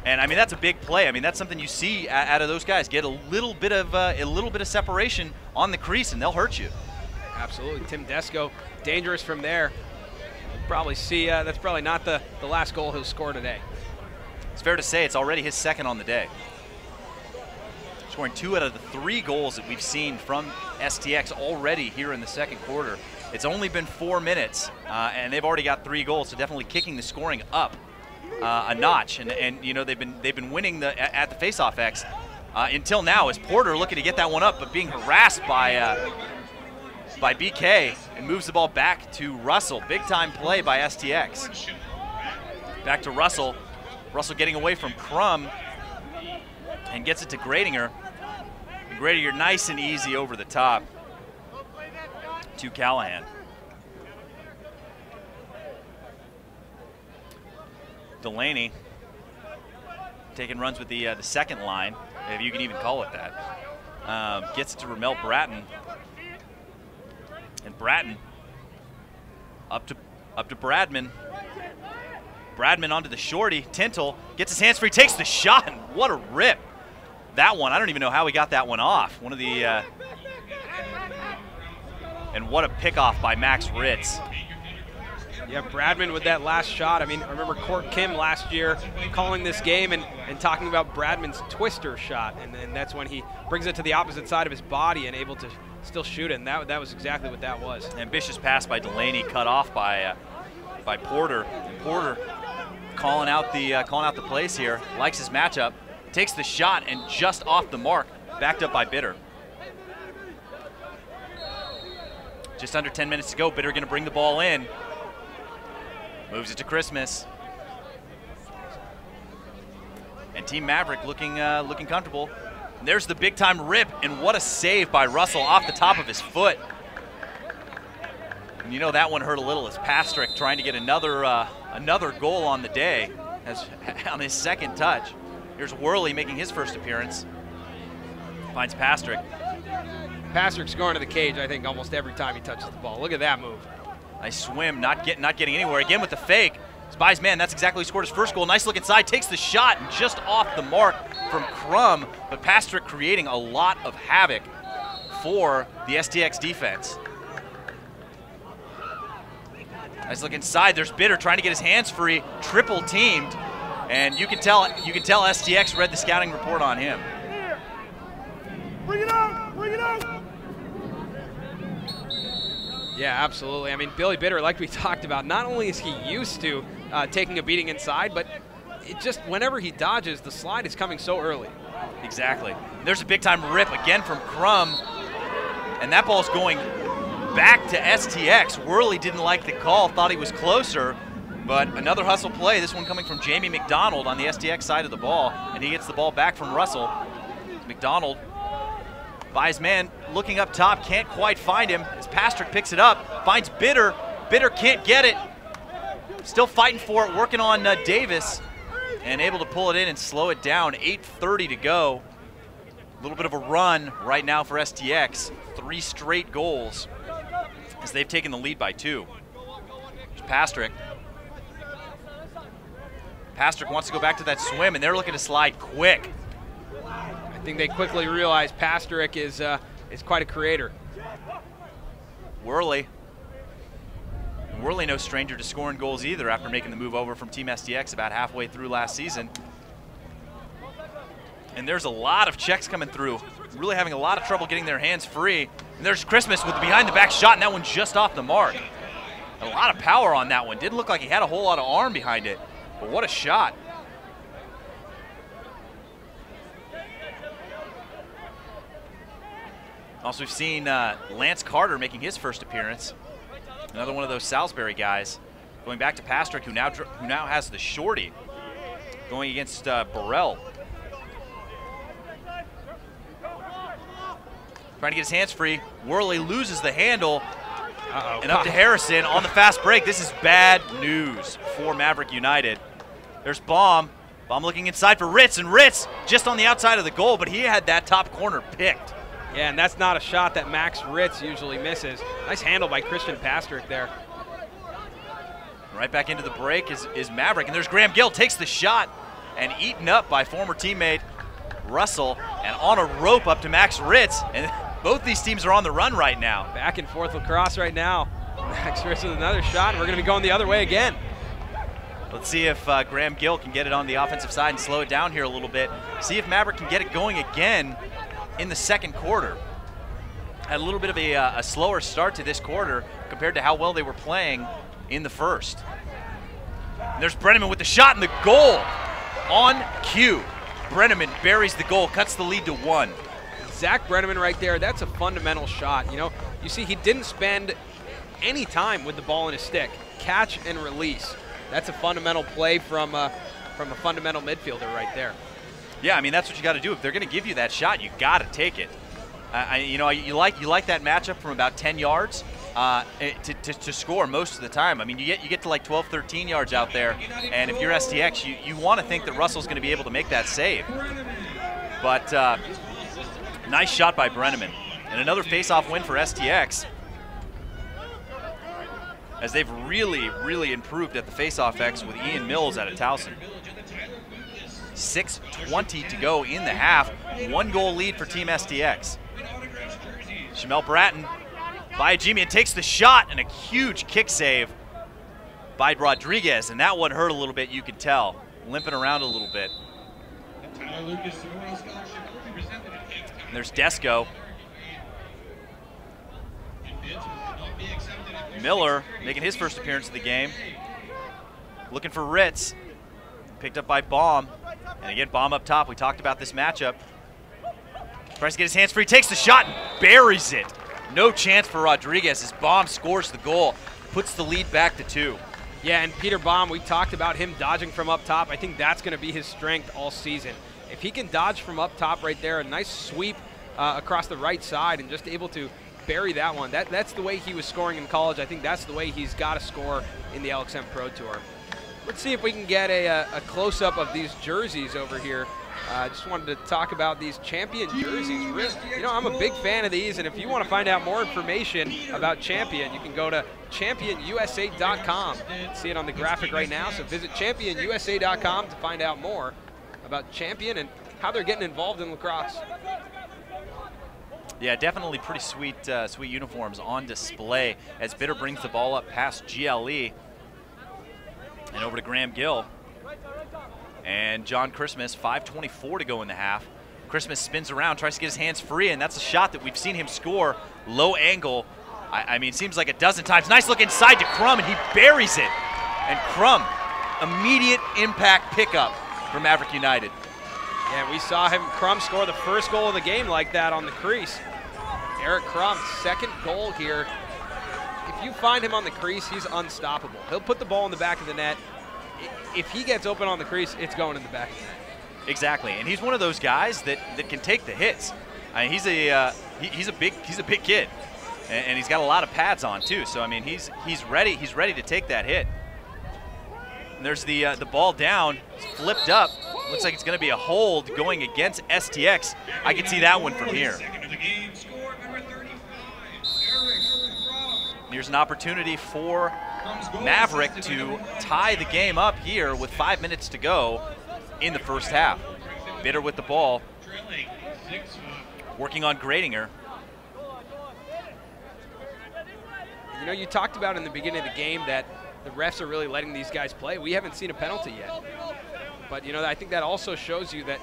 And I mean, that's a big play. I mean, that's something you see out of those guys. Get a little bit of separation on the crease, and they'll hurt you. Absolutely, Tim Desco, dangerous from there. You'll probably see that's probably not the last goal he'll score today. It's fair to say it's already his second on the day. Scoring 2 out of the 3 goals that we've seen from STX already here in the second quarter. It's only been 4 minutes, and they've already got 3 goals, so definitely kicking the scoring up a notch. And you know, they've been winning at the faceoff X until now, as Porter looking to get that one up, but being harassed by BK, and moves the ball back to Russell. Big time play by STX. Back to Russell. Russell getting away from Crum and gets it to Gradinger. And Gradinger nice and easy over the top to Callahan. Delaney taking runs with the second line, if you can even call it that. Gets it to Ramel Bratton. And Bratton up to Bradman. Bradman onto the shorty. Tintle gets his hands free, takes the shot, and what a rip. That one, I don't even know how he got that one off. One of the, and what a pickoff by Max Ritz. Yeah, Bradman with that last shot. I mean, I remember Court Kim last year calling this game and talking about Bradman's twister shot, and that's when he brings it to the opposite side of his body and able to still shoot it, and that was exactly what that was. Ambitious pass by Delaney, cut off by Porter. And Porter calling out the plays here, likes his matchup, takes the shot, and just off the mark, backed up by Bitter. Just under 10 minutes to go. Bitter going to bring the ball in. Moves it to Christmas. And Team Maverick looking comfortable. And there's the big time rip, and what a save by Russell off the top of his foot. And you know that one hurt a little as Pastrick trying to get another goal on the day on his second touch. Here's Worley making his first appearance. Finds Pastrick. Pastrick's going to the cage, I think, almost every time he touches the ball. Look at that move. Nice swim, not getting anywhere. Again with the fake. Spies man, that's exactly who scored his first goal. Nice look inside, takes the shot, and just off the mark from Crum, but Pastrick creating a lot of havoc for the STX defense. Nice look inside, there's Bitter trying to get his hands free, triple teamed, and you can tell STX read the scouting report on him. Bring it out! Bring it out! Yeah, absolutely. I mean, Billy Bitter, like we talked about, not only is he used to taking a beating inside, but it just whenever he dodges, the slide is coming so early. Exactly. There's a big-time rip again from Crum, and that ball's going back to STX. Worley didn't like the call, thought he was closer, but another hustle play, this one coming from Jamie McDonald on the STX side of the ball, and he gets the ball back from Russell. McDonald by his man, looking up top, can't quite find him as Pastrick picks it up, finds Bitter. Bitter can't get it. Still fighting for it, working on Davis, and able to pull it in and slow it down. 8:30 to go. A little bit of a run right now for STX. 3 straight goals as they've taken the lead by 2. There's Pastrick. Pastrick wants to go back to that swim, and they're looking to slide quick. I think they quickly realize Pastrick is quite a creator. Worley no stranger to scoring goals either after making the move over from Team STX about halfway through last season. And there's a lot of checks coming through, really having a lot of trouble getting their hands free. And there's Christmas with the behind-the-back shot, and that one just off the mark. A lot of power on that one. Didn't look like he had a whole lot of arm behind it, but what a shot. Also, we've seen Lance Carter making his first appearance. Another one of those Salisbury guys Going back to Pastrick, who now has the shorty, going against Burrell. Trying to get his hands free. Worley loses the handle. And up to Harrison on the fast break. This is bad news for Maverick United. There's Baum. Baum looking inside for Ritz, and Ritz just on the outside of the goal, but he had that top corner picked. Yeah, and that's not a shot that Max Ritz usually misses. Nice handle by Christian Pastrick there. Right back into the break is Maverick, and there's Graham Gill, takes the shot, and eaten up by former teammate Russell, and on a rope up to Max Ritz, and both these teams are on the run right now. Back and forth lacrosse right now. Max Ritz with another shot, and we're going to be going the other way again. Let's see if Graham Gill can get it on the offensive side and slow it down here a little bit. See if Maverick can get it going again in the second quarter. Had a little bit of a slower start to this quarter compared to how well they were playing in the first. And there's Brenneman with the shot and the goal on cue. Brenneman buries the goal, cuts the lead to 1. Zach Brenneman right there, that's a fundamental shot. You know, you see he didn't spend any time with the ball in his stick. Catch and release. That's a fundamental play from a fundamental midfielder right there. Yeah, I mean, that's what you got to do. If they're going to give you that shot, you got to take it. You like that matchup from about 10 yards to score most of the time. I mean, you get to like 12, 13 yards out there, and if you're STX, you want to think that Russell's going to be able to make that save. But nice shot by Brenneman. And another face-off win for STX, as they've really, really improved at the face-off X with Ian Mills out of Towson. 6:20 to go in the half. 1-goal lead for Team STX. Shamel Bratton by Ajimian takes the shot, and a huge kick save by Rodriguez, and that one hurt a little bit, you can tell. Limping around a little bit. And there's Desco. Miller making his first appearance of the game. Looking for Ritz. Picked up by Baum. And again, Baum up top. We talked about this matchup. Tries to get his hands free, takes the shot, and buries it. No chance for Rodriguez as Baum scores the goal. Puts the lead back to 2. Yeah, and Peter Baum, we talked about him dodging from up top. I think that's going to be his strength all season. If he can dodge from up top right there, a nice sweep across the right side and just able to bury that one. That's the way he was scoring in college. I think that's the way he's got to score in the LXM Pro Tour. Let's see if we can get a close-up of these jerseys over here. I just wanted to talk about these Champion jerseys. You know, I'm a big fan of these, and if you want to find out more information about Champion, you can go to championusa.com. See it on the graphic right now, so visit championusa.com to find out more about Champion and how they're getting involved in lacrosse. Yeah, definitely pretty sweet uniforms on display as Bitter brings the ball up past GLE and over to Graham Gill. And John Christmas, 5:24 to go in the half. Christmas spins around, tries to get his hands free, and that's a shot that we've seen him score. Low angle. I mean, seems like a dozen times. Nice look inside to Crum, and he buries it. And Crum, immediate impact pickup for Maverick United. Yeah, we saw Crum score the first goal of the game like that on the crease. Eric Crum, second goal here. If you find him on the crease, he's unstoppable. He'll put the ball in the back of the net. If he gets open on the crease, it's going in the back of the net. Exactly, and he's one of those guys that can take the hits. I mean, he's a big kid, and he's got a lot of pads on too. So I mean, he's ready to take that hit. And there's the ball down, it's flipped up. Looks like it's going to be a hold going against STX. I can see that one from here. Here's an opportunity for Maverick to tie the game up here with 5 minutes to go in the first half. Bitter with the ball, working on Gradinger. You know, you talked about in the beginning of the game that the refs are really letting these guys play. We haven't seen a penalty yet. But, you know, I think that also shows you that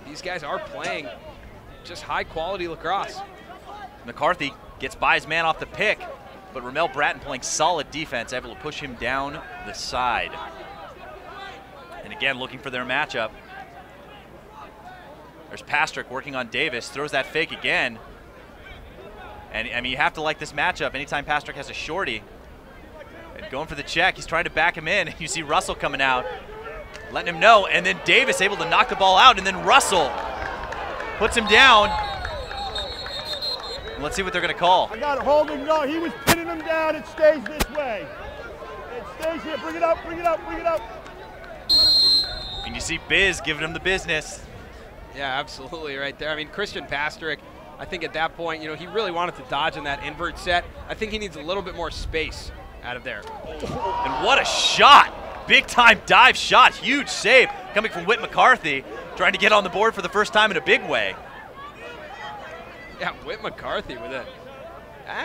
these guys are playing just high-quality lacrosse. McCarthy gets by his man off the pick, but Ramel Bratton playing solid defense, able to push him down the side. And again, looking for their matchup. There's Pastrick working on Davis, throws that fake again. And, I mean, you have to like this matchup. Anytime Pastrick has a shorty, And going for the check. He's trying to back him in. You see Russell coming out, letting him know. And then Davis able to knock the ball out. And then Russell puts him down. Let's see what they're going to call. I got it. Hold him. No, he was pinning him down. It stays this way. It stays here. Bring it up. Bring it up. Bring it up. And you see Biz giving him the business. Yeah, absolutely right there. I mean, Christian Pastrick, I think at that point, he really wanted to dodge in that invert set. I think he needs a little bit more space out of there. And what a shot. Big time dive shot. Huge save coming from Whit McCarthy, trying to get on the board for the first time in a big way. Yeah, Whit McCarthy with it.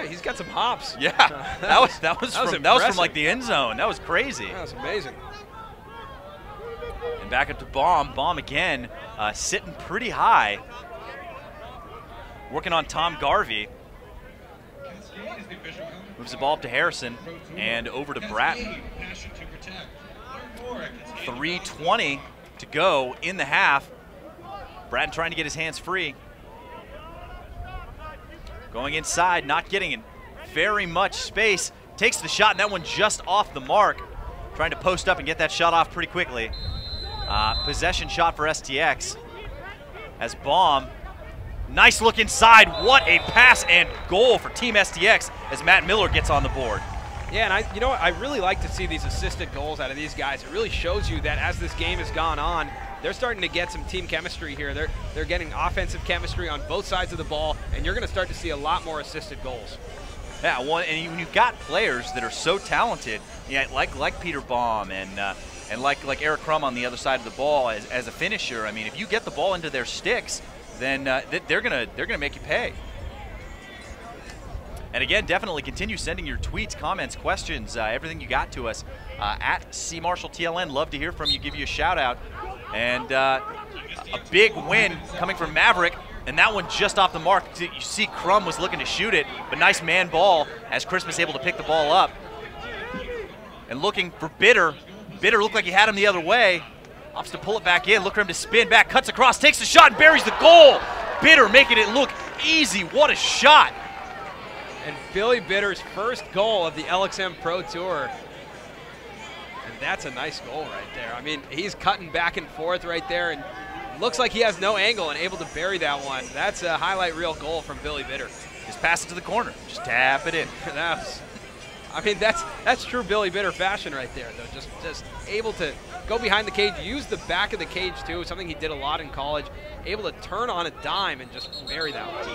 He's got some hops. Yeah, that was from like the end zone. That was crazy. That was amazing. And back up to Baum. Baum again, sitting pretty high. Working on Tom Garvey. Moves the ball up to Harrison and over to Bradman. 3:20 to go in the half. Bradman trying to get his hands free. Going inside, not getting in very much space. Takes the shot, and that one just off the mark. Trying to post up and get that shot off pretty quickly. Possession shot for STX. As Baum, nice look inside. What a pass and goal for Team STX as Matt Miller gets on the board. Yeah, and I really like to see these assisted goals out of these guys. It really shows you that as this game has gone on, they're starting to get some team chemistry here. They're getting offensive chemistry on both sides of the ball, and you're going to start to see a lot more assisted goals. Yeah, and when you've got players that are so talented, yeah, like Peter Baum and like Eric Crum on the other side of the ball as a finisher. I mean, if you get the ball into their sticks, then they're gonna make you pay. And again, definitely continue sending your tweets, comments, questions, everything you got to us at CMarshallTLN. Love to hear from you, give you a shout out. And a big win coming from Maverick, and that one just off the mark. You see Crum was looking to shoot it, but nice man ball as Christmas able to pick the ball up. And looking for Bitter. Bitter looked like he had him the other way. Opts to pull it back in, look for him to spin back, cuts across, takes the shot, and buries the goal. Bitter making it look easy. What a shot. And Billy Bitter's first goal of the LXMPRO Tour. And that's a nice goal right there. I mean, he's cutting back and forth right there, and looks like he has no angle and able to bury that one. That's a highlight reel goal from Billy Bitter. Just pass it to the corner. Just tap it in. That's true Billy Bitter fashion right there, though. Just able to go behind the cage, use the back of the cage too, something he did a lot in college. Able to turn on a dime and just bury that one.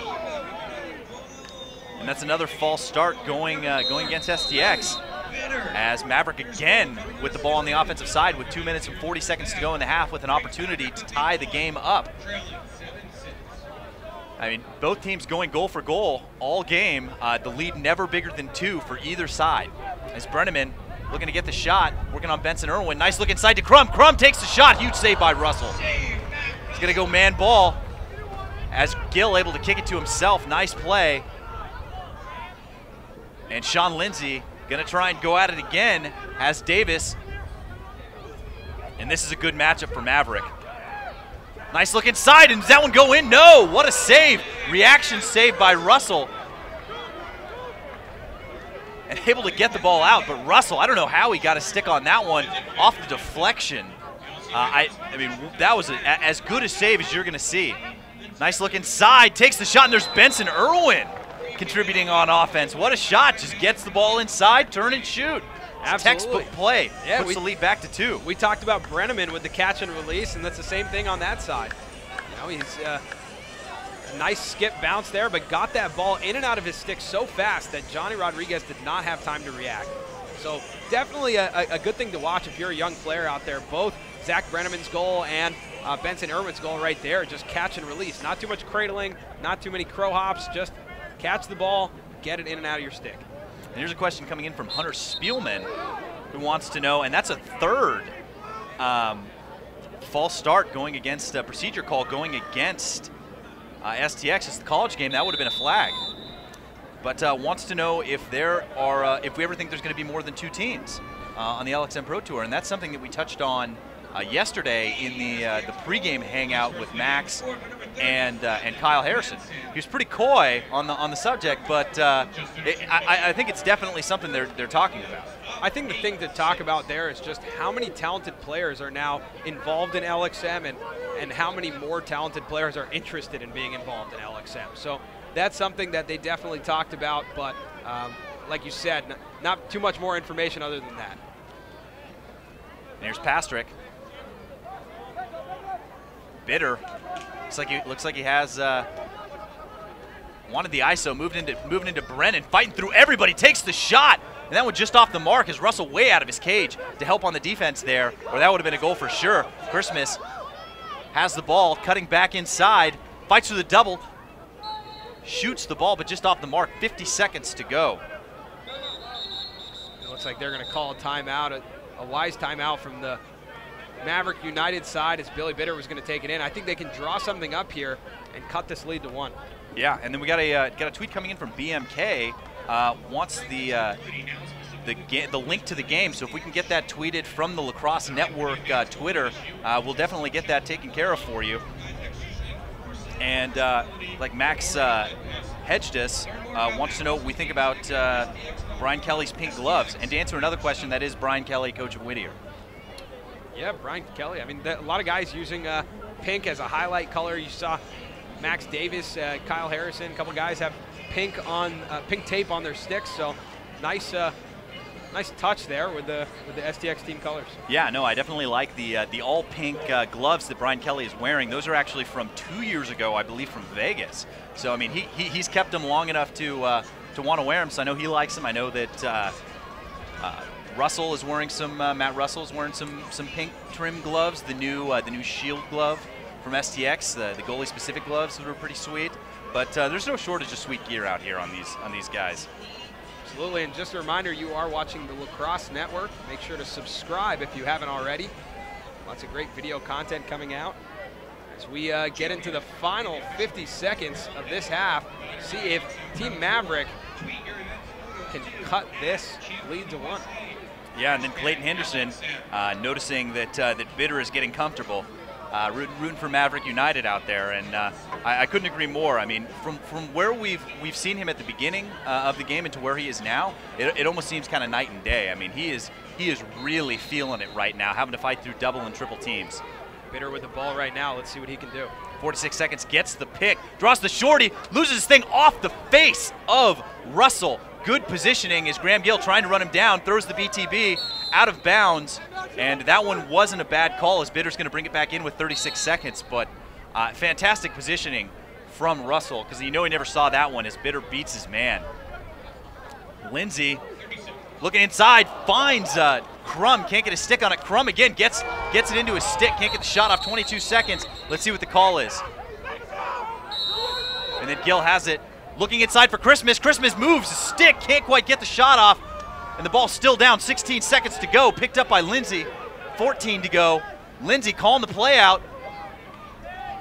And that's another false start going against STX. As Maverick again with the ball on the offensive side with 2 minutes and 40 seconds to go in the half with an opportunity to tie the game up. I mean, both teams going goal for goal all game. The lead never bigger than 2 for either side. As Bradman looking to get the shot, working on Benson Irwin. Nice look inside to Crum. Crum takes the shot. Huge save by Russell. He's going to go man ball as Gill able to kick it to himself. Nice play. And Sean Lindsay going to try and go at it again as Davis. And this is a good matchup for Maverick. Nice look inside, and does that one go in? No, what a save. Reaction save by Russell. And able to get the ball out, but Russell, I don't know how he got a stick on that one off the deflection. I mean, that was as good a save as you're going to see. Nice look inside, takes the shot, and there's Benson Irwin contributing on offense. What a shot, just gets the ball inside, turn and shoot. Textbook play, yeah, puts the lead back to 2. We talked about Bradman with the catch and release, and that's the same thing on that side. He's a nice skip bounce there, but got that ball in and out of his stick so fast that Johnny Rodriguez did not have time to react. So definitely a good thing to watch if you're a young player out there. Both Zach Brenneman's goal and Benson Irwin's goal right there, just catch and release. Not too much cradling, not too many crow hops, just catch the ball, get it in and out of your stick. And here's a question coming in from Hunter Spielman, who wants to know, and that's a third false start going against a procedure call going against STX. It's the college game. That would have been a flag. But wants to know if there are, if we ever think there's going to be more than 2 teams on the LXMPRO Tour, and that's something that we touched on yesterday in the pregame hangout with Max and Kyle Harrison. He was pretty coy on the subject, but I think it's definitely something they're talking about. I think the thing to talk about there is just how many talented players are now involved in LXM and how many more talented players are interested in being involved in LXM. So that's something that they definitely talked about, but like you said, not too much more information other than that. And here's Pastrick. Bitter. Looks like he has wanted the ISO, moving into Brennan, fighting through everybody, takes the shot, and that one just off the mark as Russell way out of his cage to help on the defense there, or that would have been a goal for sure. Christmas has the ball, cutting back inside, fights through the double, shoots the ball, but just off the mark. 50 seconds to go. It looks like they're going to call a timeout, a wise timeout from the Maverick United side, as Billy Bitter was going to take it in. I think they can draw something up here and cut this lead to 1. Yeah, and then we got a tweet coming in from BMK. Wants the link to the game. So if we can get that tweeted from the Lacrosse Network Twitter, we'll definitely get that taken care of for you. And like Max Hedges wants to know what we think about Brian Kelly's pink gloves. And to answer another question, that is Brian Kelly, coach of Whittier. Yeah, Brian Kelly. I mean, a lot of guys using pink as a highlight color. You saw Max Davis, Kyle Harrison, a couple guys have pink tape on their sticks. So nice touch there with the STX team colors. Yeah, no, I definitely like the all pink gloves that Brian Kelly is wearing. Those are actually from 2 years ago, I believe, from Vegas. So I mean, he's kept them long enough to want to wear them. So I know he likes them. I know that Russell is wearing some. Matt Russell is wearing some pink trim gloves. The new Shield glove from STX, the goalie specific gloves that are pretty sweet. But there's no shortage of sweet gear out here on these guys. Absolutely, and just a reminder, you are watching the Lacrosse Network. Make sure to subscribe if you haven't already. Lots of great video content coming out. As we get into the final 50 seconds of this half, see if Team Maverick can cut this lead to 1. Yeah, and then Clayton Henderson noticing that Bitter is getting comfortable. Rooting for Maverick United out there, and I couldn't agree more. I mean, from where we've seen him at the beginning of the game and to where he is now, it almost seems kind of night and day. I mean, he is really feeling it right now, having to fight through double and triple teams. Bitter with the ball right now. Let's see what he can do. 46 seconds, gets the pick, draws the shorty, loses his thing off the face of Russell. Good positioning as Graham Gill trying to run him down, throws the BTB out of bounds, and that one wasn't a bad call as Bitter's going to bring it back in with 36 seconds, but fantastic positioning from Russell, because you know he never saw that one as Bitter beats his man. Lindsay looking inside, finds Crum, can't get a stick on it. Crum again gets it into his stick, can't get the shot off. 22 seconds. Let's see what the call is. And then Gill has it, looking inside for Christmas. Christmas moves his stick, can't quite get the shot off. And the ball's still down, 16 seconds to go. Picked up by Lindsay, 14 to go. Lindsay calling the play out,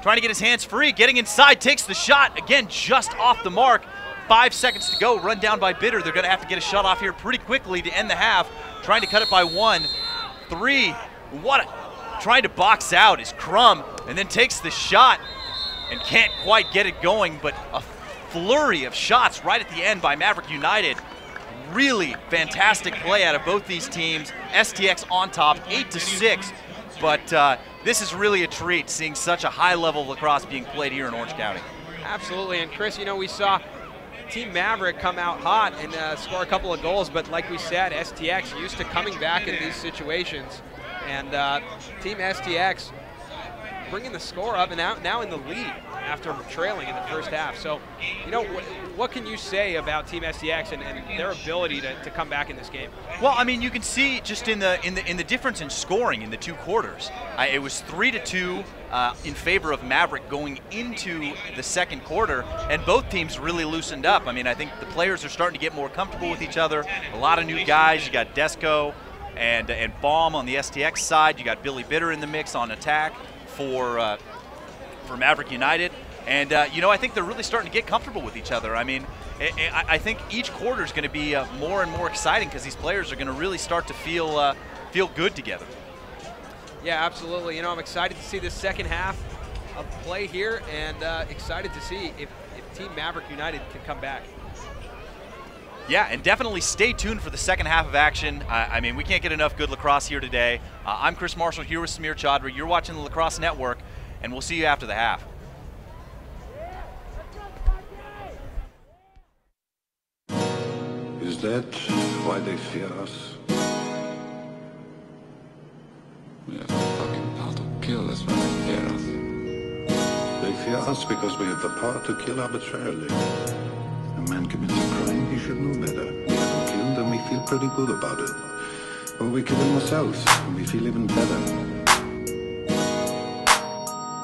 trying to get his hands free, getting inside, takes the shot. Again, just off the mark. 5 seconds to go, run down by Bitter. They're going to have to get a shot off here pretty quickly to end the half. Trying to cut it by 1, 3. Trying to box out is Crum, and then takes the shot and can't quite get it going, but a flurry of shots right at the end by Maverick United. Really fantastic play out of both these teams. STX on top, 8-6, but this is really a treat seeing such a high level of lacrosse being played here in Orange County. Absolutely, and Chris, you know, we saw Team Maverick come out hot and score a couple of goals, but like we said, STX used to coming back in these situations, and Team STX bringing the score up and now in the lead after trailing in the first half. So, you know, what can you say about Team STX and their ability to come back in this game? Well, I mean, you can see just in the difference in scoring in the 2 quarters. It was 3-2 in favor of Maverick going into the second quarter, and both teams really loosened up. I mean, I think the players are starting to get more comfortable with each other. A lot of new guys. You got Desco and Baum on the STX side. You got Billy Bitter in the mix on attack for Maverick United, and you know, I think they're really starting to get comfortable with each other. I mean, I think each quarter is going to be more and more exciting because these players are going to really start to feel good together. Yeah, absolutely. You know, I'm excited to see this second half of play here, and excited to see if Team Maverick United can come back. Yeah, and definitely stay tuned for the second half of action. I mean, we can't get enough good lacrosse here today. I'm Chris Marshall here with Samir Chaudhry. You're watching the Lacrosse Network, and we'll see you after the half. Is that why they fear us? We have the fucking power to kill, that's why they fear us. They fear us because we have the power to kill arbitrarily. A man commits a crime, he should know better. We have him killed and we feel pretty good about it. Or we kill him ourselves and we feel even better.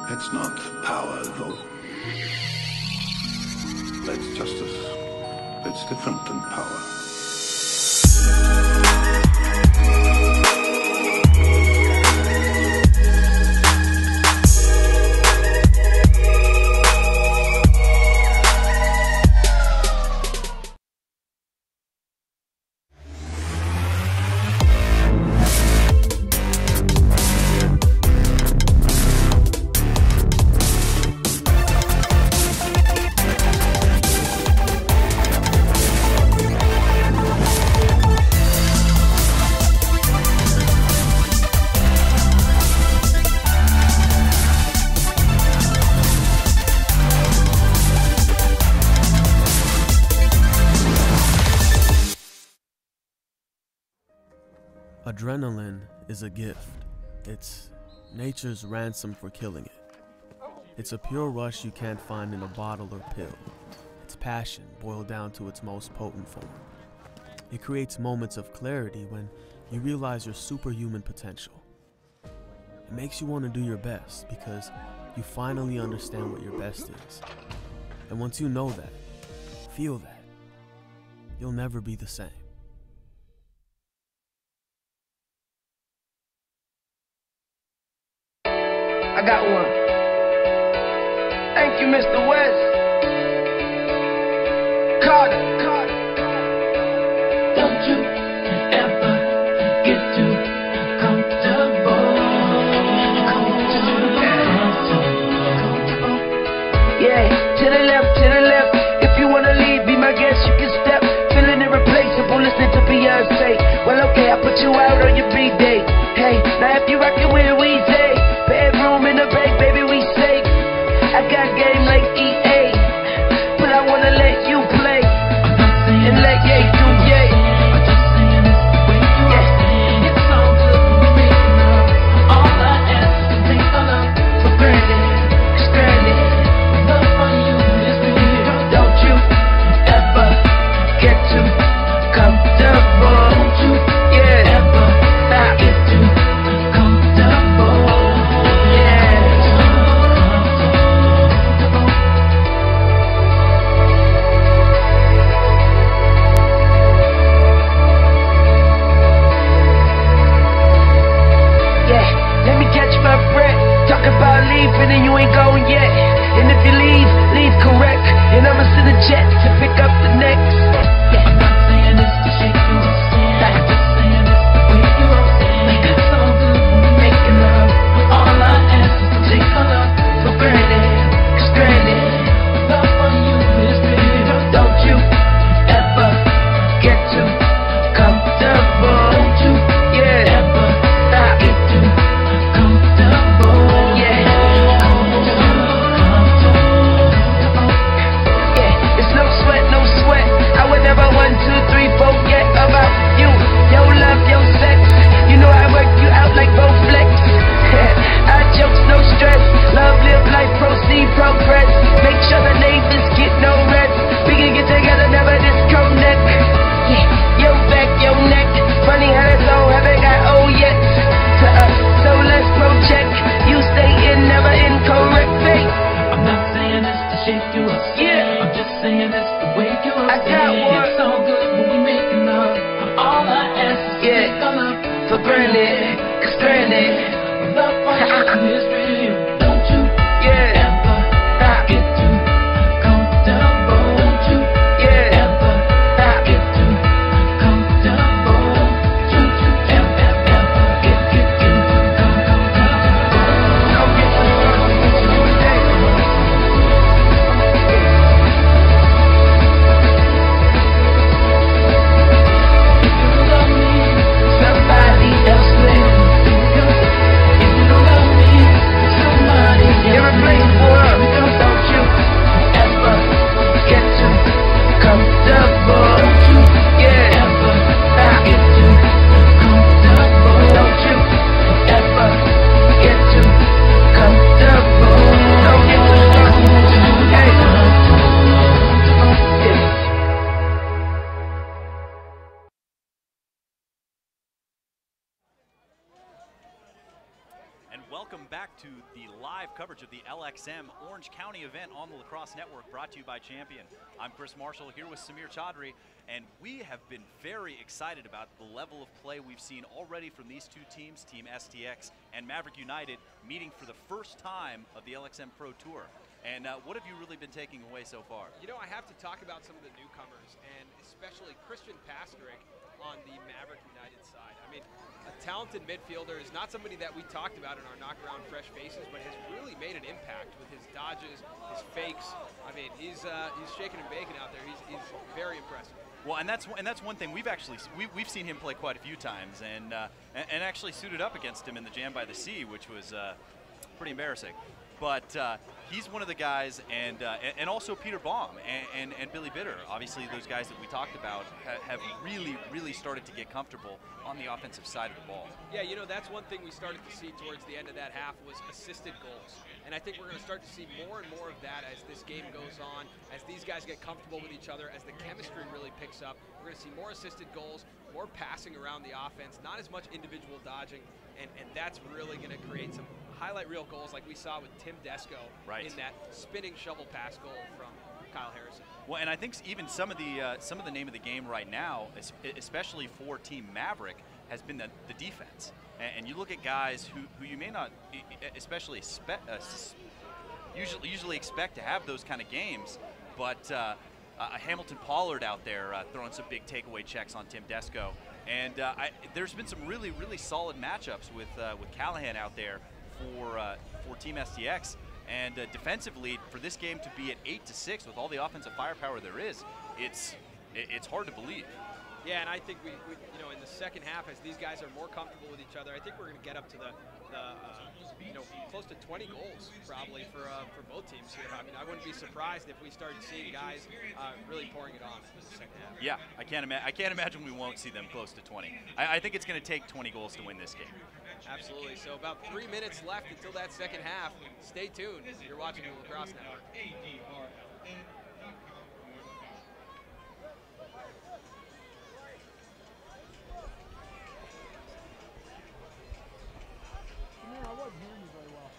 That's not power, though. That's justice. It's different than power. Adrenaline is a gift. It's nature's ransom for killing it. It's a pure rush you can't find in a bottle or pill. It's passion boiled down to its most potent form. It creates moments of clarity when you realize your superhuman potential. It makes you want to do your best because you finally understand what your best is. And once you know that, feel that, you'll never be the same. I got one. Thank you, Mr. West. Carter. Don't you ever get too comfortable. Yeah, to the left. If you wanna lead, be my guest, you can step. Feeling irreplaceable, listening to Beyonce. Well, okay, I put you out on your B-day. Hey, now if you rockin' with Weezy, bedroom in the bank, baby, we safe. I got game like EA, but I wanna let you play and let Ye do Ye. It's all good when we making up. All I ask is to take a look. For granted, stranded. Love for you is real. Don't you ever get too comfortable. Don't you Yeah, ever stop. get too comfortable. Yeah. Yeah, let me catch my breath. Talk about leaving and you ain't going yet. And if you leave correct. And I'ma send a jet to pick up the next. Yeah. I'm not saying this to shake your skin. I'm just saying this the way you rotate. It's all good when we making love. All I ask is to take a look. For granted, stranded. Love for you is real. Don't you ever get too comfortable. Don't you Yeah, ever stop. get too comfortable. Yeah. And welcome back to the live coverage of the LXM Orange County event on the Lacrosse Network, brought to you by Champion. I'm Chris Marshall here with Samir Chaudhry, and we have been very excited about the level of play we've seen already from these two teams, Team STX and Maverick United, meeting for the first time of the LXMPRO Tour. And what have you really been taking away so far? You know, I have to talk about some of the newcomers, and especially Christian Pastrick on the Maverick United side. I mean, a talented midfielder is not somebody that we talked about in our knockaround fresh faces, but has really made an impact with his dodges, his fakes. I mean, he's shaking and baking out there. He's very impressive. Well, and that's one thing we've seen him play quite a few times, and actually suited up against him in the Jam by the Sea, which was pretty embarrassing. But he's one of the guys, and also Peter Baum and Billy Bitter. Obviously, those guys that we talked about have really started to get comfortable on the offensive side of the ball. Yeah, you know, that's one thing we started to see towards the end of that half was assisted goals. And I think we're going to start to see more and more of that as this game goes on, as these guys get comfortable with each other, as the chemistry really picks up. We're going to see more assisted goals, more passing around the offense, not as much individual dodging, and that's really going to create some highlight reel goals like we saw with Tim Desco in that spinning shovel pass goal from Kyle Harrison. Well, and I think even some of the name of the game right now, especially for Team Maverick, has been the defense. And you look at guys who you may not especially usually expect to have those kind of games, but Hamilton Pollard out there throwing some big takeaway checks on Tim Desco. And there's been some really solid matchups with Callahan out there for Team STX. And defensively, for this game to be at 8-6 with all the offensive firepower there is, it's hard to believe. Yeah, and I think we you know, in the second half, as these guys are more comfortable with each other, I think we're going to get up to the close to 20 goals probably for both teams here. I mean, I wouldn't be surprised if we started seeing guys really pouring it on in the second half. Yeah, I can't imagine we won't see them close to 20. I think it's going to take 20 goals to win this game. Absolutely. So about 3 minutes left until that second half. Stay tuned. You're watching the Lacrosse Network. I wasn't hearing you very well.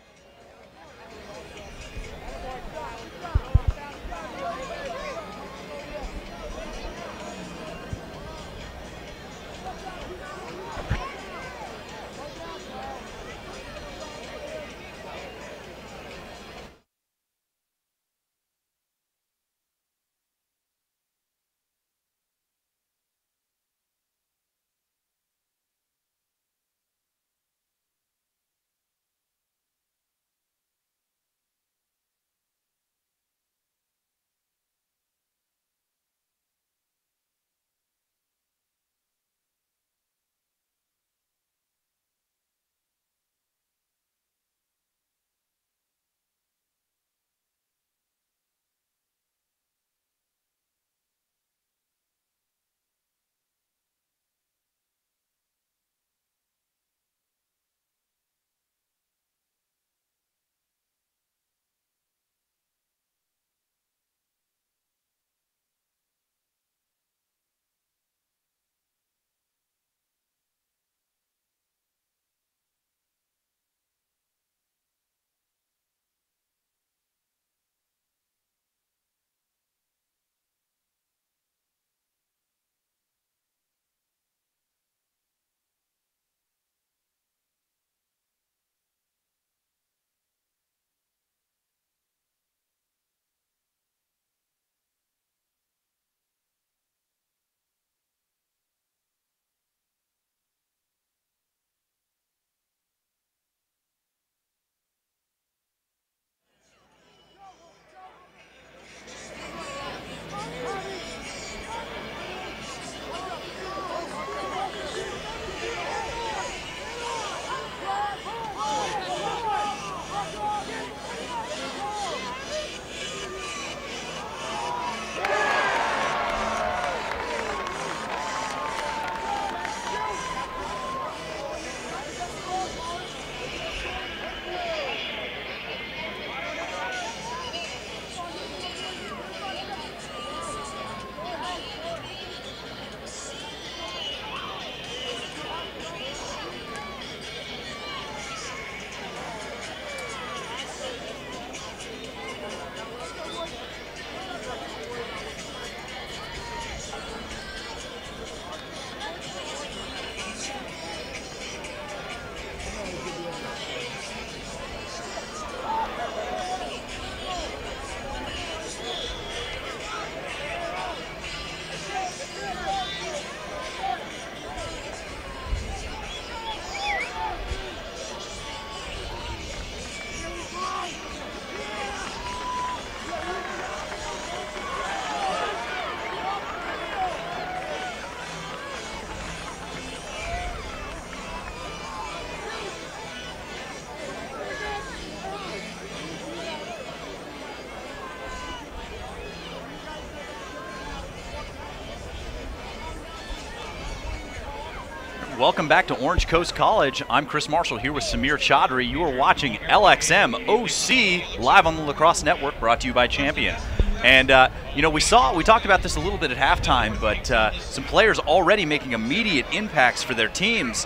Welcome back to Orange Coast College. I'm Chris Marshall here with Samir Chaudhry. You are watching LXM OC live on the Lacrosse Network, brought to you by Champion. And you know, we talked about this a little bit at halftime, but some players already making immediate impacts for their teams.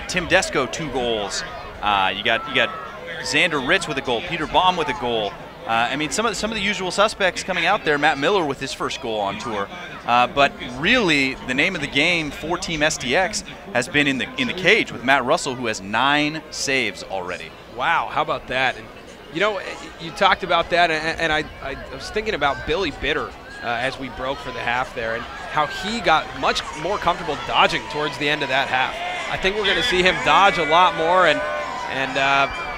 Tim Desco, 2 goals. You got Xander Ritz with a goal, Peter Baum with a goal. I mean, some of the usual suspects coming out there. Matt Miller with his first goal on tour. But really, the name of the game for Team STX has been in the cage with Matt Russell, who has 9 saves already. Wow, how about that? And you know, you talked about that, and I was thinking about Billy Bitter as we broke for the half there, and how he got much more comfortable dodging towards the end of that half. I think we're going to see him dodge a lot more, and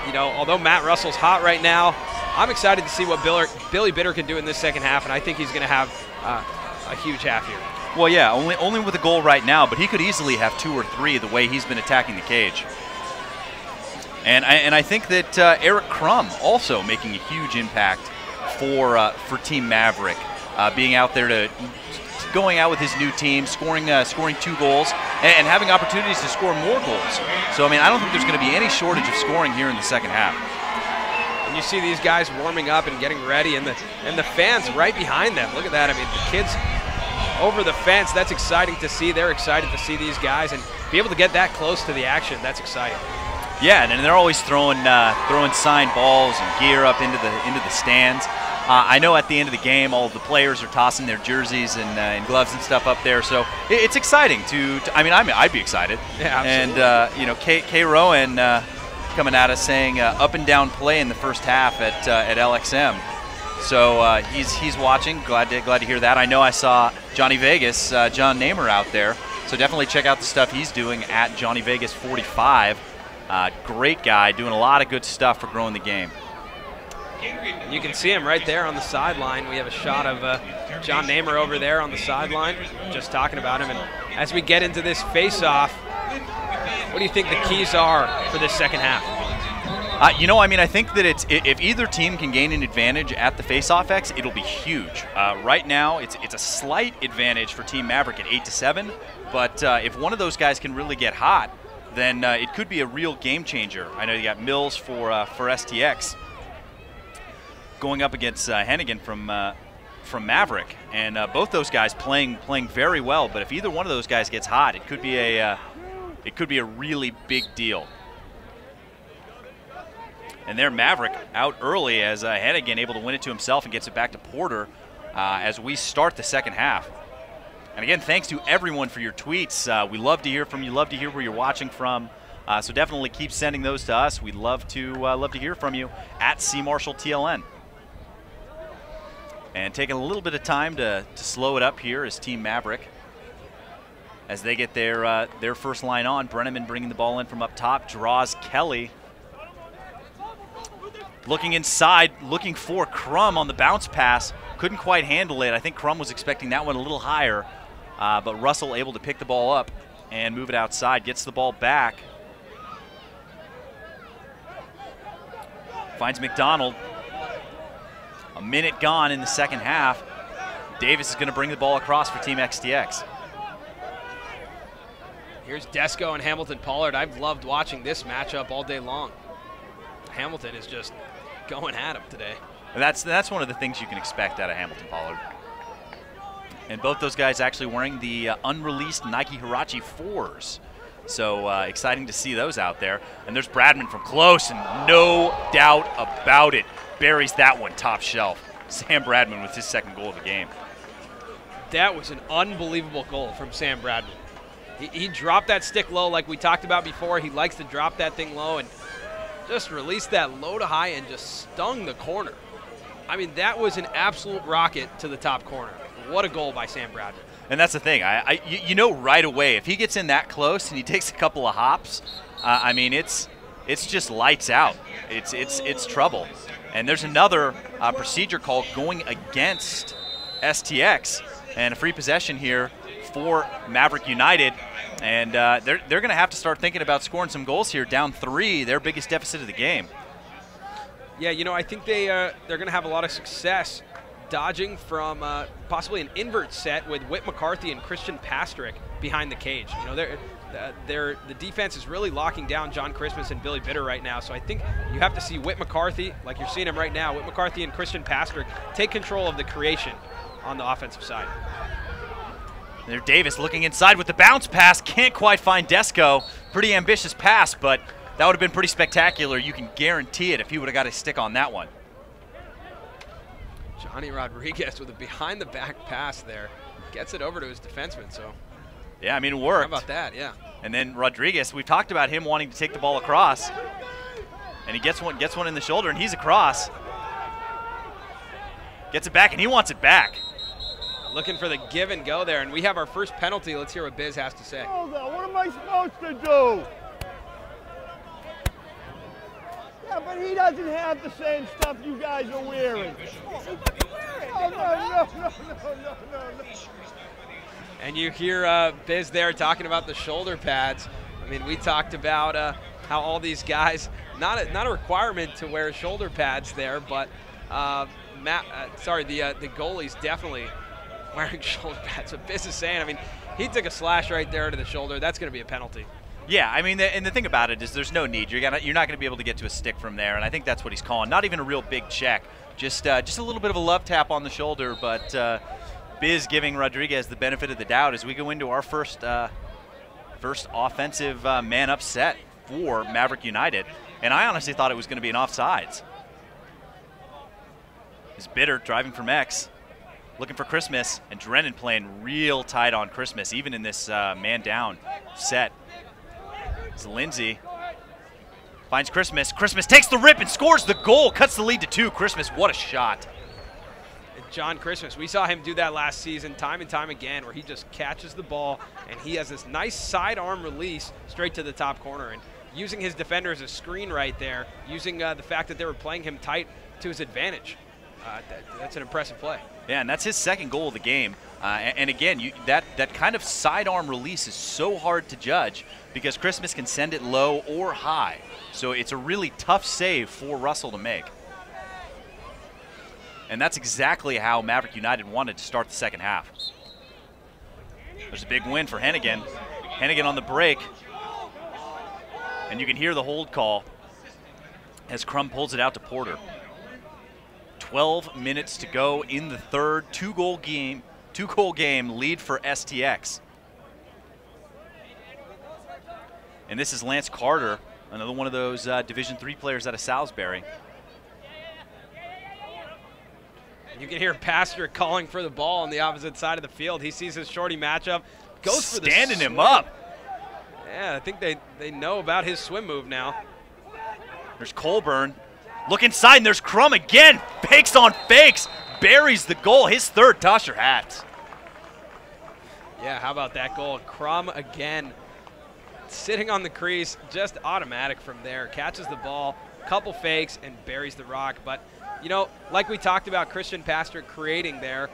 you know, although Matt Russell's hot right now, I'm excited to see what Billy Bitter can do in this second half, and I think he's going to have a huge half here. Well, yeah, only with a goal right now, but he could easily have 2 or 3 the way he's been attacking the cage. And I think that Eric Crum also making a huge impact for Team Maverick, being out there going out with his new team, scoring 2 goals, and having opportunities to score more goals. So I mean, I don't think there's going to be any shortage of scoring here in the second half. And you see these guys warming up and getting ready, and the fans right behind them. Look at that. I mean, the kids over the fence. That's exciting to see. They're excited to see these guys and be able to get that close to the action. That's exciting. Yeah, and they're always throwing signed balls and gear up into the stands. I know at the end of the game, all of the players are tossing their jerseys and gloves and stuff up there, so it's exciting I mean, I'd be excited. Yeah, absolutely. And you know, K. Rowan coming at us saying up and down play in the first half at LXM. So he's watching. Glad to hear that. I know I saw Johnny Vegas, John Namer out there. So definitely check out the stuff he's doing at Johnny Vegas 45. Great guy, doing a lot of good stuff for growing the game. You can see him right there on the sideline. We have a shot of John Namer over there on the sideline, just talking about him. And as we get into this face-off, what do you think the keys are for this second half? You know, I mean, I think that if either team can gain an advantage at the face-off X, it'll be huge. Right now, it's a slight advantage for Team Maverick at 8-7, but if one of those guys can really get hot, then it could be a real game changer. I know you got Mills for STX going up against Hennigan from Maverick, and both those guys playing very well. But if either one of those guys gets hot, it could be a really big deal. And there, Maverick out early as Hennigan able to win it to himself and gets it back to Porter as we start the second half. And again, thanks to everyone for your tweets. We love to hear from you. Love to hear where you're watching from. So definitely keep sending those to us. We'd love to hear from you at CMarshallTLN. And taking a little bit of time to slow it up here is Team Maverick as they get their first line on. Brenneman bringing the ball in from up top, draws Kelly. Looking inside, looking for Crum on the bounce pass. Couldn't quite handle it. I think Crum was expecting that one a little higher, but Russell able to pick the ball up and move it outside. Gets the ball back. Finds McDonald. A minute gone in the second half. Davis is going to bring the ball across for Team XTX. Here's Desco and Hamilton Pollard. I've loved watching this matchup all day long. Hamilton is just going at him today. And that's one of the things you can expect out of Hamilton Pollard. And both those guys actually wearing the unreleased Nike Huarache 4s. So exciting to see those out there. And there's Bradman from close, and no doubt about it, buries that one top shelf. Sam Bradman with his second goal of the game. That was an unbelievable goal from Sam Bradman. He dropped that stick low like we talked about before. He likes to drop that thing low and just released that low to high and just stung the corner. I mean, that was an absolute rocket to the top corner. What a goal by Sam Bradman. And that's the thing. You know right away, if he gets in that close and he takes a couple of hops, I mean, it's just lights out. It's trouble. And there's another procedure call going against STX, and a free possession here for Maverick United. And they're going to have to start thinking about scoring some goals here. Down 3, their biggest deficit of the game. Yeah, you know, I think they're going to have a lot of success dodging from possibly an invert set with Whit McCarthy and Christian Pastrick behind the cage. You know, the defense is really locking down John Christmas and Billy Bitter right now. So I think you have to see Whit McCarthy, like you're seeing him right now, Whit McCarthy and Christian Pastrick take control of the creation on the offensive side. There Davis looking inside with the bounce pass. Can't quite find Desco. Pretty ambitious pass, but that would have been pretty spectacular. You can guarantee it if he would have got a stick on that one. Johnny Rodriguez with a behind-the-back pass there. Gets it over to his defenseman, so. Yeah, I mean, it worked. How about that, yeah. And then Rodriguez, we've talked about him wanting to take the ball across. And he gets one in the shoulder, and he's across. Gets it back, and he wants it back. Looking for the give and go there, and we have our first penalty. Let's hear what Biz has to say. Hold on, what am I supposed to do? Yeah, but he doesn't have the same stuff you guys are wearing. Oh, no. And you hear Biz there talking about the shoulder pads. I mean, we talked about how all these guys, not a requirement to wear shoulder pads there, but the goalie's definitely wearing shoulder pads. What Biz is saying, I mean, he took a slash right there to the shoulder. That's going to be a penalty. Yeah, I mean, and the thing about it is there's no need. You're not going to be able to get to a stick from there, and I think that's what he's calling. Not even a real big check, just a little bit of a love tap on the shoulder, but Biz giving Rodriguez the benefit of the doubt as we go into our first offensive man-up set for Maverick United, and I honestly thought it was going to be an offsides. Is Bitter driving from X, looking for Christmas, and Drennan playing real tight on Christmas, even in this man-down set. It's Lindsay. Finds Christmas. Christmas takes the rip and scores the goal. Cuts the lead to 2. Christmas, what a shot. John Christmas, we saw him do that last season time and time again, where he just catches the ball, and he has this nice sidearm release straight to the top corner. And using his defender as a screen right there, using the fact that they were playing him tight to his advantage. That's an impressive play. Yeah, and that's his second goal of the game. And again, that kind of sidearm release is so hard to judge because Christmas can send it low or high. So it's a really tough save for Russell to make. And that's exactly how Maverick United wanted to start the second half. There's a big win for Hennigan. Hennigan on the break. And you can hear the hold call as Crum pulls it out to Porter. 12 minutes to go in the third. Two-goal game lead for STX. And this is Lance Carter, another one of those Division III players out of Salisbury. You can hear Pastrick calling for the ball on the opposite side of the field. He sees his shorty matchup, goes for the standing swim. him up. Yeah, I think they know about his swim move now. There's Colburn. Look inside, and there's Crum again. Fakes on fakes. Buries the goal. His third. Toss your hats. Yeah, how about that goal? Crum again. Sitting on the crease, just automatic from there. Catches the ball, couple fakes, and buries the rock. But, you know, like we talked about Christian Pastrick creating there,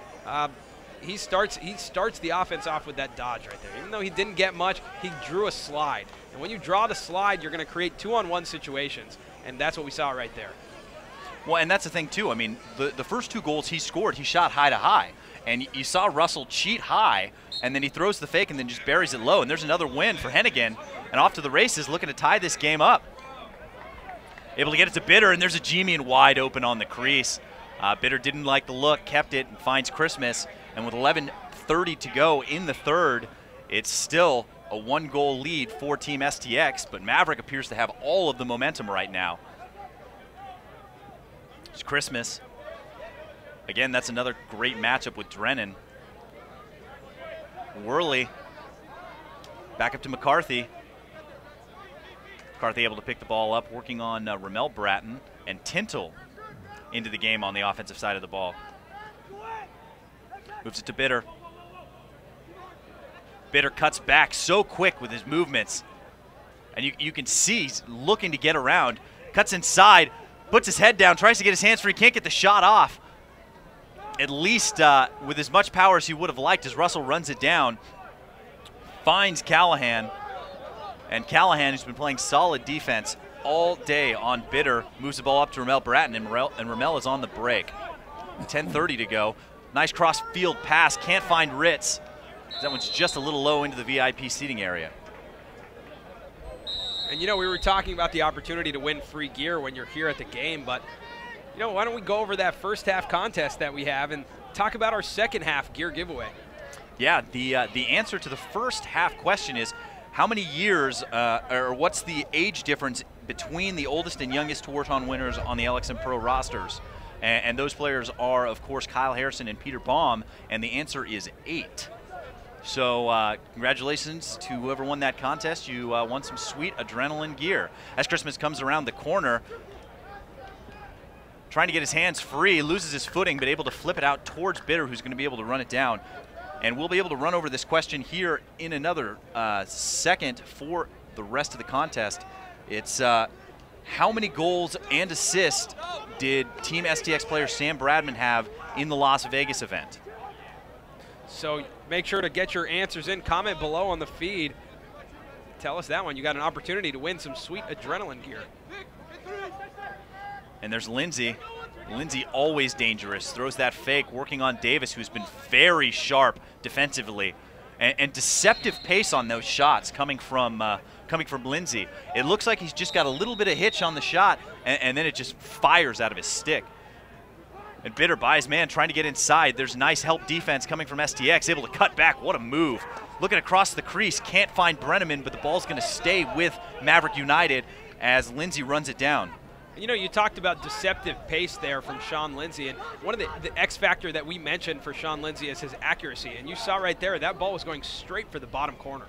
he starts the offense off with that dodge right there. Even though he didn't get much, he drew a slide. And when you draw the slide, you're going to create 2-on-1 situations. And that's what we saw right there. Well, and that's the thing, too. I mean, the first two goals he scored, he shot high to high. And you saw Russell cheat high, and then he throws the fake and then just buries it low. And there's another win for Hennigan. And off to the races, looking to tie this game up. Able to get it to Bitter, and there's a G-Man wide open on the crease. Bitter didn't like the look, kept it, and finds Christmas. And with 11:30 to go in the third, it's still a one-goal lead for Team STX, but Maverick appears to have all of the momentum right now. It's Christmas. Again, that's another great matchup with Drennan. Worley back up to McCarthy. McCarthy able to pick the ball up, working on Ramel Bratton and Tintle into the game on the offensive side of the ball. Moves it to Bitter. Bitter cuts back so quick with his movements. And you can see he's looking to get around. Cuts inside, puts his head down, tries to get his hands free, can't get the shot off. At least with as much power as he would have liked as Russell runs it down. Finds Callahan. And Callahan, who's been playing solid defense all day on Bitter, moves the ball up to Ramel Bratton, and Ramel is on the break. 10:30 to go. Nice cross-field pass, can't find Ritz. That one's just a little low into the VIP seating area. And, you know, we were talking about the opportunity to win free gear when you're here at the game, but, you know, why don't we go over that first half contest that we have and talk about our second half gear giveaway? Yeah, the answer to the first half question is how many years or what's the age difference between the oldest and youngest Tour-Ton winners on the LXMPRO rosters? And those players are, of course, Kyle Harrison and Peter Baum, and the answer is 8. So congratulations to whoever won that contest. You won some sweet adrenaline gear. As Christmas comes around the corner, trying to get his hands free, loses his footing, but able to flip it out towards Bitter, who's going to be able to run it down. And we'll be able to run over this question here in another second for the rest of the contest. It's how many goals and assists did Team STX player Sam Bradman have in the Las Vegas event? So make sure to get your answers in. Comment below on the feed. Tell us that one. You got an opportunity to win some sweet adrenaline gear. And there's Lindsay. Lindsay always dangerous. Throws that fake, working on Davis, who's been very sharp defensively. And deceptive pace on those shots coming from Lindsay. It looks like he's just got a little bit of hitch on the shot, and then it just fires out of his stick. And Bitter by his man trying to get inside. There's nice help defense coming from STX, able to cut back. What a move. Looking across the crease, can't find Brenneman, but the ball's going to stay with Maverick United as Lindsay runs it down. You know, you talked about deceptive pace there from Sean Lindsay, and one of the X factor that we mentioned for Sean Lindsay is his accuracy. And you saw right there, that ball was going straight for the bottom corner.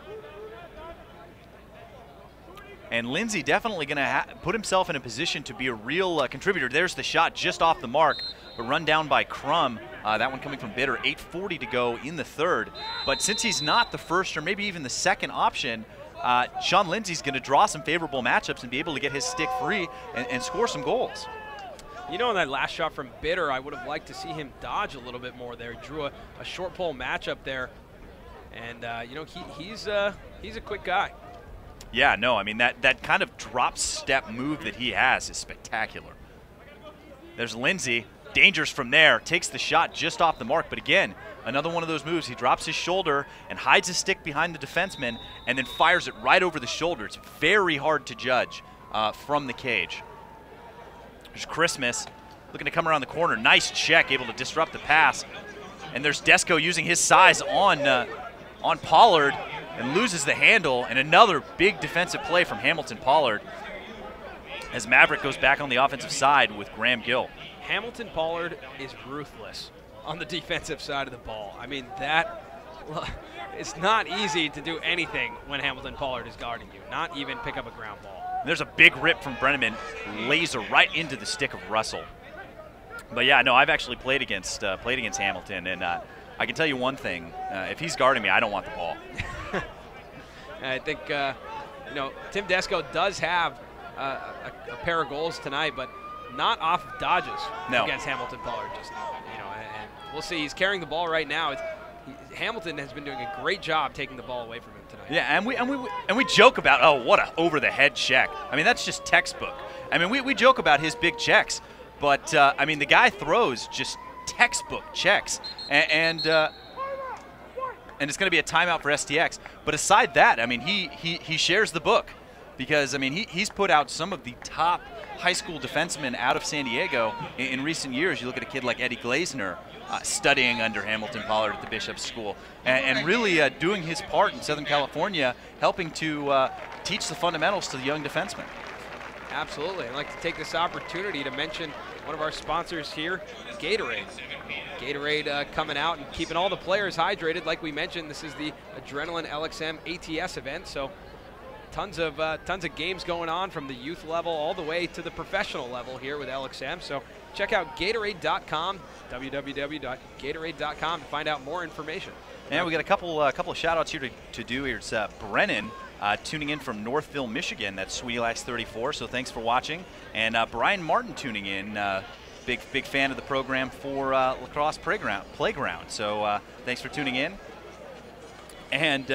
And Lindsay definitely going to put himself in a position to be a real contributor. There's the shot just off the mark, but run down by Crum. That one coming from Bitter, 8:40 to go in the third. But since he's not the first or maybe even the second option, Sean Lindsay's going to draw some favorable matchups and be able to get his stick free and score some goals. You know, in that last shot from Bitter, I would have liked to see him dodge a little bit more there. He drew a short pole matchup there, and you know, he's a quick guy. Yeah, no, I mean, that kind of drop step move that he has is spectacular. There's Lindsay, dangerous from there, takes the shot just off the mark, but again, another one of those moves. He drops his shoulder and hides his stick behind the defenseman and then fires it right over the shoulder. It's very hard to judge from the cage. There's Christmas looking to come around the corner. Nice check, able to disrupt the pass. And there's Desco using his size on Pollard and loses the handle. And another big defensive play from Hamilton Pollard as Maverick goes back on the offensive side with Graham Gill. Hamilton Pollard is ruthless on the defensive side of the ball. I mean, it's not easy to do anything when Hamilton Pollard is guarding you, not even pick up a ground ball. There's a big rip from Brenneman, laser right into the stick of Russell. But yeah, no, I've actually played against Hamilton, and I can tell you one thing: if he's guarding me, I don't want the ball. I think you know, Tim Desco does have a pair of goals tonight, but not off of dodges against Hamilton Pollard. Just, you know, and we'll see. He's carrying the ball right now. Hamilton has been doing a great job taking the ball away from him tonight. Yeah, and we joke about, oh, what a over-the-head check. I mean, that's just textbook. I mean, we joke about his big checks, but I mean, the guy throws just textbook checks, and it's going to be a timeout for STX. But aside that, I mean, he shares the book because I mean he's put out some of the top high school defensemen out of San Diego in recent years. You look at a kid like Eddie Glazner studying under Hamilton Pollard at the Bishop's School and really doing his part in Southern California, helping to teach the fundamentals to the young defensemen. Absolutely. I'd like to take this opportunity to mention one of our sponsors here, Gatorade. Gatorade coming out and keeping all the players hydrated. Like we mentioned, this is the Adrenaline LXM ATS event, so tons of games going on from the youth level all the way to the professional level here with LXM. So check out Gatorade.com, www.gatorade.com to find out more information. And we got a couple of shout outs here to do here. It's Brennan tuning in from Northville, Michigan. That's SweetieLax34. So thanks for watching. And Brian Martin tuning in. Big fan of the program for Lacrosse Playground. So thanks for tuning in. And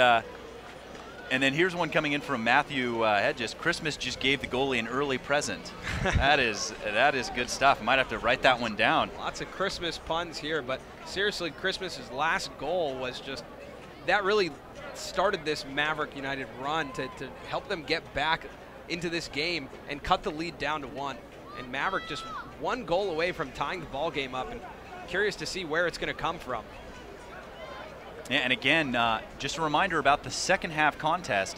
then here's one coming in from Matthew Hedges. Christmas just gave the goalie an early present. that is good stuff. I might have to write that one down. Lots of Christmas puns here, but seriously, Christmas's last goal was just that really started this Maverick United run to help them get back into this game and cut the lead down to 1. And Maverick just 1 goal away from tying the ball game up, and curious to see where it's going to come from. Yeah, and again, just a reminder about the second half contest.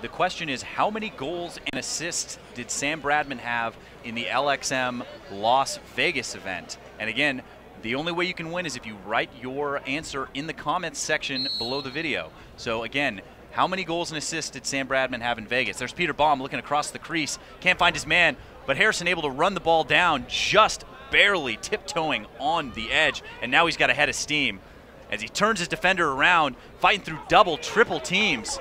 The question is, how many goals and assists did Sam Bradman have in the LXM Las Vegas event? And again, the only way you can win is if you write your answer in the comments section below the video. So again, how many goals and assists did Sam Bradman have in Vegas? There's Peter Baum looking across the crease. Can't find his man, but Harrison able to run the ball down, just barely tiptoeing on the edge, and now he's got a head of steam as he turns his defender around, fighting through double, triple teams.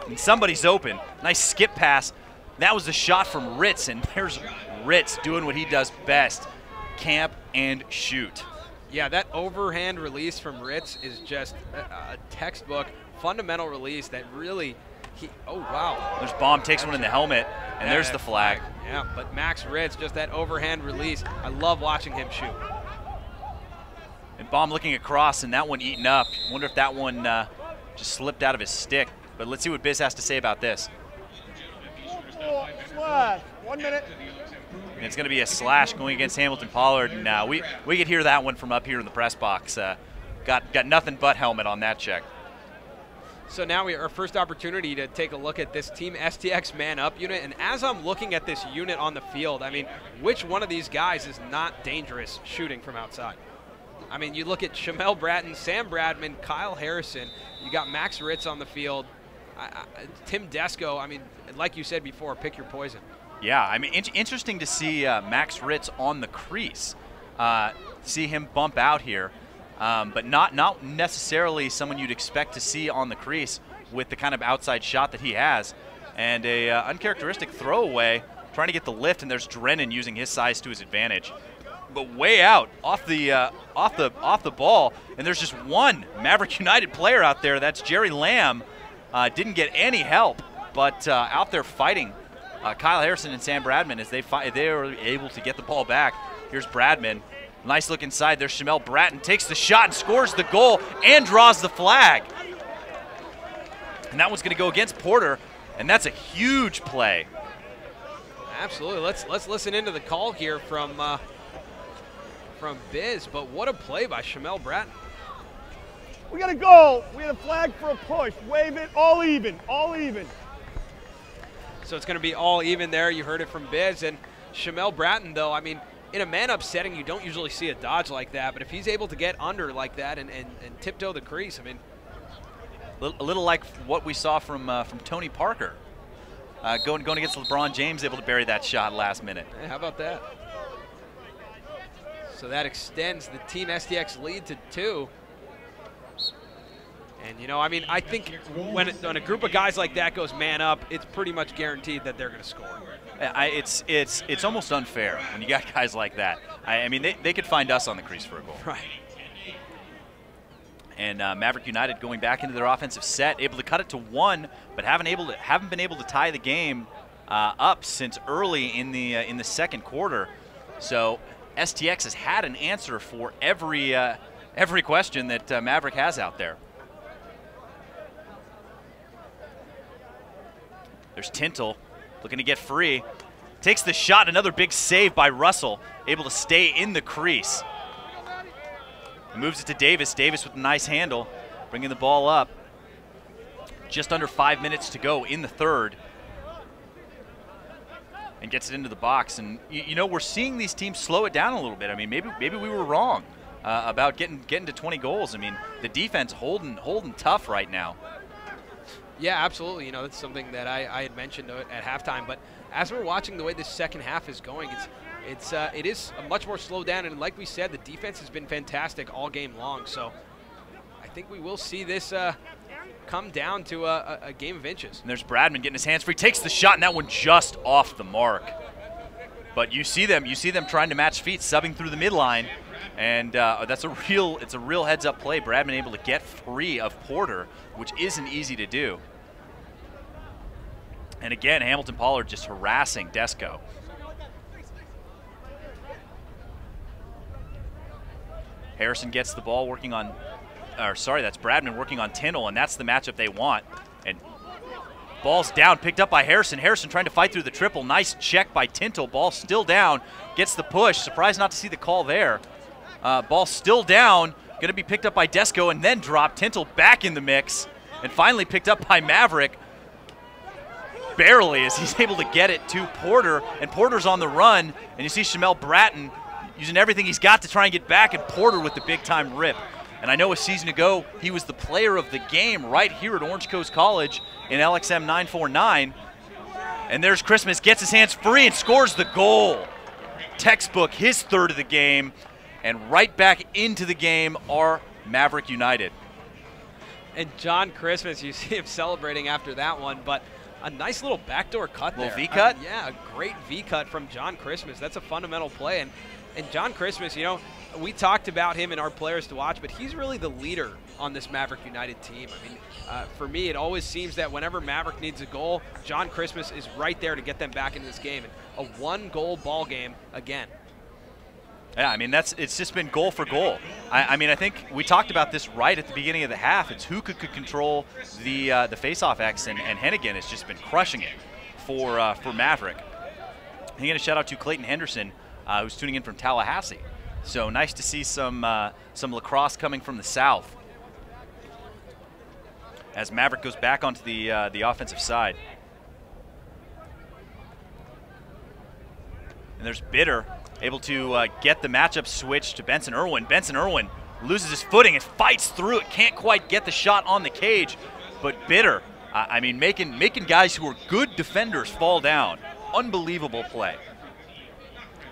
And somebody's open. Nice skip pass. That was the shot from Ritz, and there's Ritz doing what he does best, camp and shoot. Yeah, that overhand release from Ritz is just a textbook fundamental release that really, oh wow. There's Baum, takes one in the helmet, and there's the flag. Yeah, but Max Ritz, just that overhand release. I love watching him shoot. And Baum looking across, and that one eaten up. Wonder if that one just slipped out of his stick. But let's see what Biz has to say about this. Slash. 1 minute. And it's going to be a slash going against Hamilton Pollard. And we could hear that one from up here in the press box. Got nothing but helmet on that check. So now our first opportunity to take a look at this Team STX man-up unit. And as I'm looking at this unit on the field, I mean, which one of these guys is not dangerous shooting from outside? I mean, you look at Shamel Bratton, Sam Bradman, Kyle Harrison. You got Max Ritz on the field. Tim Desco. I mean, like you said before, pick your poison. Yeah, I mean, interesting to see Max Ritz on the crease. See him bump out here, but not necessarily someone you'd expect to see on the crease with the kind of outside shot that he has. And a uncharacteristic throwaway, trying to get the lift, and there's Drennan using his size to his advantage. But way out off the ball, and there's just one Maverick United player out there. That's Jerry Lamb. Didn't get any help, but out there fighting Kyle Harrison and Sam Bradman as they were able to get the ball back. Here's Bradman, nice look inside. There's Shamel Bratton, takes the shot and scores the goal and draws the flag. And that one's going to go against Porter, and that's a huge play. Absolutely. Let's listen into the call here from Biz, but what a play by Shamel Bratton. We got a goal. We had a flag for a push. Wave it. All even. All even. So it's going to be all even there. You heard it from Biz. And Shamel Bratton, though, I mean, in a man-up setting, you don't usually see a dodge like that. But if he's able to get under like that and tiptoe the crease, I mean. A little like what we saw from Tony Parker. Going against LeBron James, able to bury that shot last minute. Yeah, how about that? So that extends the Team STX lead to 2. And, you know, I mean, I think when a group of guys like that goes man up, it's pretty much guaranteed that they're going to score. It's almost unfair when you got guys like that. I mean, they could find us on the crease for a goal. Right. And Maverick United going back into their offensive set, able to cut it to 1, but haven't been able to tie the game up since early in the second quarter. So STX has had an answer for every question that Maverick has out there. There's Tintle looking to get free. Takes the shot, another big save by Russell, able to stay in the crease. Moves it to Davis. Davis with a nice handle, bringing the ball up. Just under 5 minutes to go in the third. And gets it into the box. And, you know, we're seeing these teams slow it down a little bit. I mean, maybe we were wrong about getting to 20 goals. I mean, the defense holding tough right now. Yeah, absolutely. You know, that's something that I had mentioned at halftime. But as we're watching the way this second half is going, it is a much more slowed down. And like we said, the defense has been fantastic all game long. So I think we will see this come down to a game of inches. And there's Bradman getting his hands free, takes the shot, and that one just off the mark. But you see them trying to match feet, subbing through the midline. And it's a real heads-up play. Bradman able to get free of Porter, which isn't easy to do. And again, Hamilton Pollard just harassing Desco. Harrison gets the ball working on, that's Bradman working on Tindall, and that's the matchup they want. And Ball's down, picked up by Harrison. Harrison trying to fight through the triple. Nice check by Tintle. Ball still down, gets the push. Surprised not to see the call there. Ball still down, going to be picked up by Desco and then dropped. Tintle back in the mix and finally picked up by Maverick. Barely, as he's able to get it to Porter, and Porter's on the run, and you see Shamel Bratton using everything he's got to try and get back, and Porter with the big-time rip. And I know a season ago he was the player of the game right here at Orange Coast College in LXM 949. And there's Christmas, gets his hands free and scores the goal. Textbook, his third of the game, and right back into the game are Maverick United. And John Christmas, you see him celebrating after that one, but a nice little backdoor cut there. Little V-cut? Yeah, a great V-cut from John Christmas. That's a fundamental play. And John Christmas, you know, we talked about him and our players to watch, but he's really the leader on this Maverick United team. I mean, for me, it always seems that whenever Maverick needs a goal, John Christmas is right there to get them back into this game. And a one-goal ball game again. Yeah, I mean, it's just been goal for goal. I mean, I think we talked about this right at the beginning of the half. It's who could control the face-off X, and Hennigan has just been crushing it for Maverick. And again, a shout-out to Clayton Henderson, who's tuning in from Tallahassee. So nice to see some lacrosse coming from the south as Maverick goes back onto the offensive side. And there's Bitter, able to get the matchup switched to Benson Irwin. Benson Irwin loses his footing and fights through it. Can't quite get the shot on the cage, but Bitter, I mean, making guys who are good defenders fall down. Unbelievable play.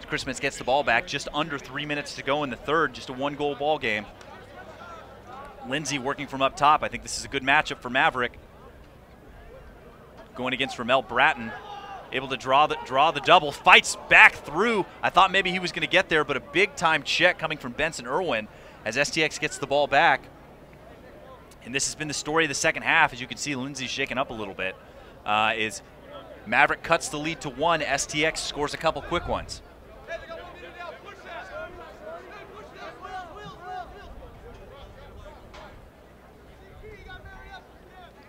Christmas gets the ball back, just under 3 minutes to go in the third, just a one-goal ball game. Lindsay working from up top. I think this is a good matchup for Maverick. Going against Ramel Bratton, able to draw the double, fights back through. I thought maybe he was going to get there, but a big-time check coming from Benson Irwin as STX gets the ball back. And this has been the story of the second half. As you can see, Lindsay shaking up a little bit. Is Maverick cuts the lead to 1. STX scores a couple quick ones.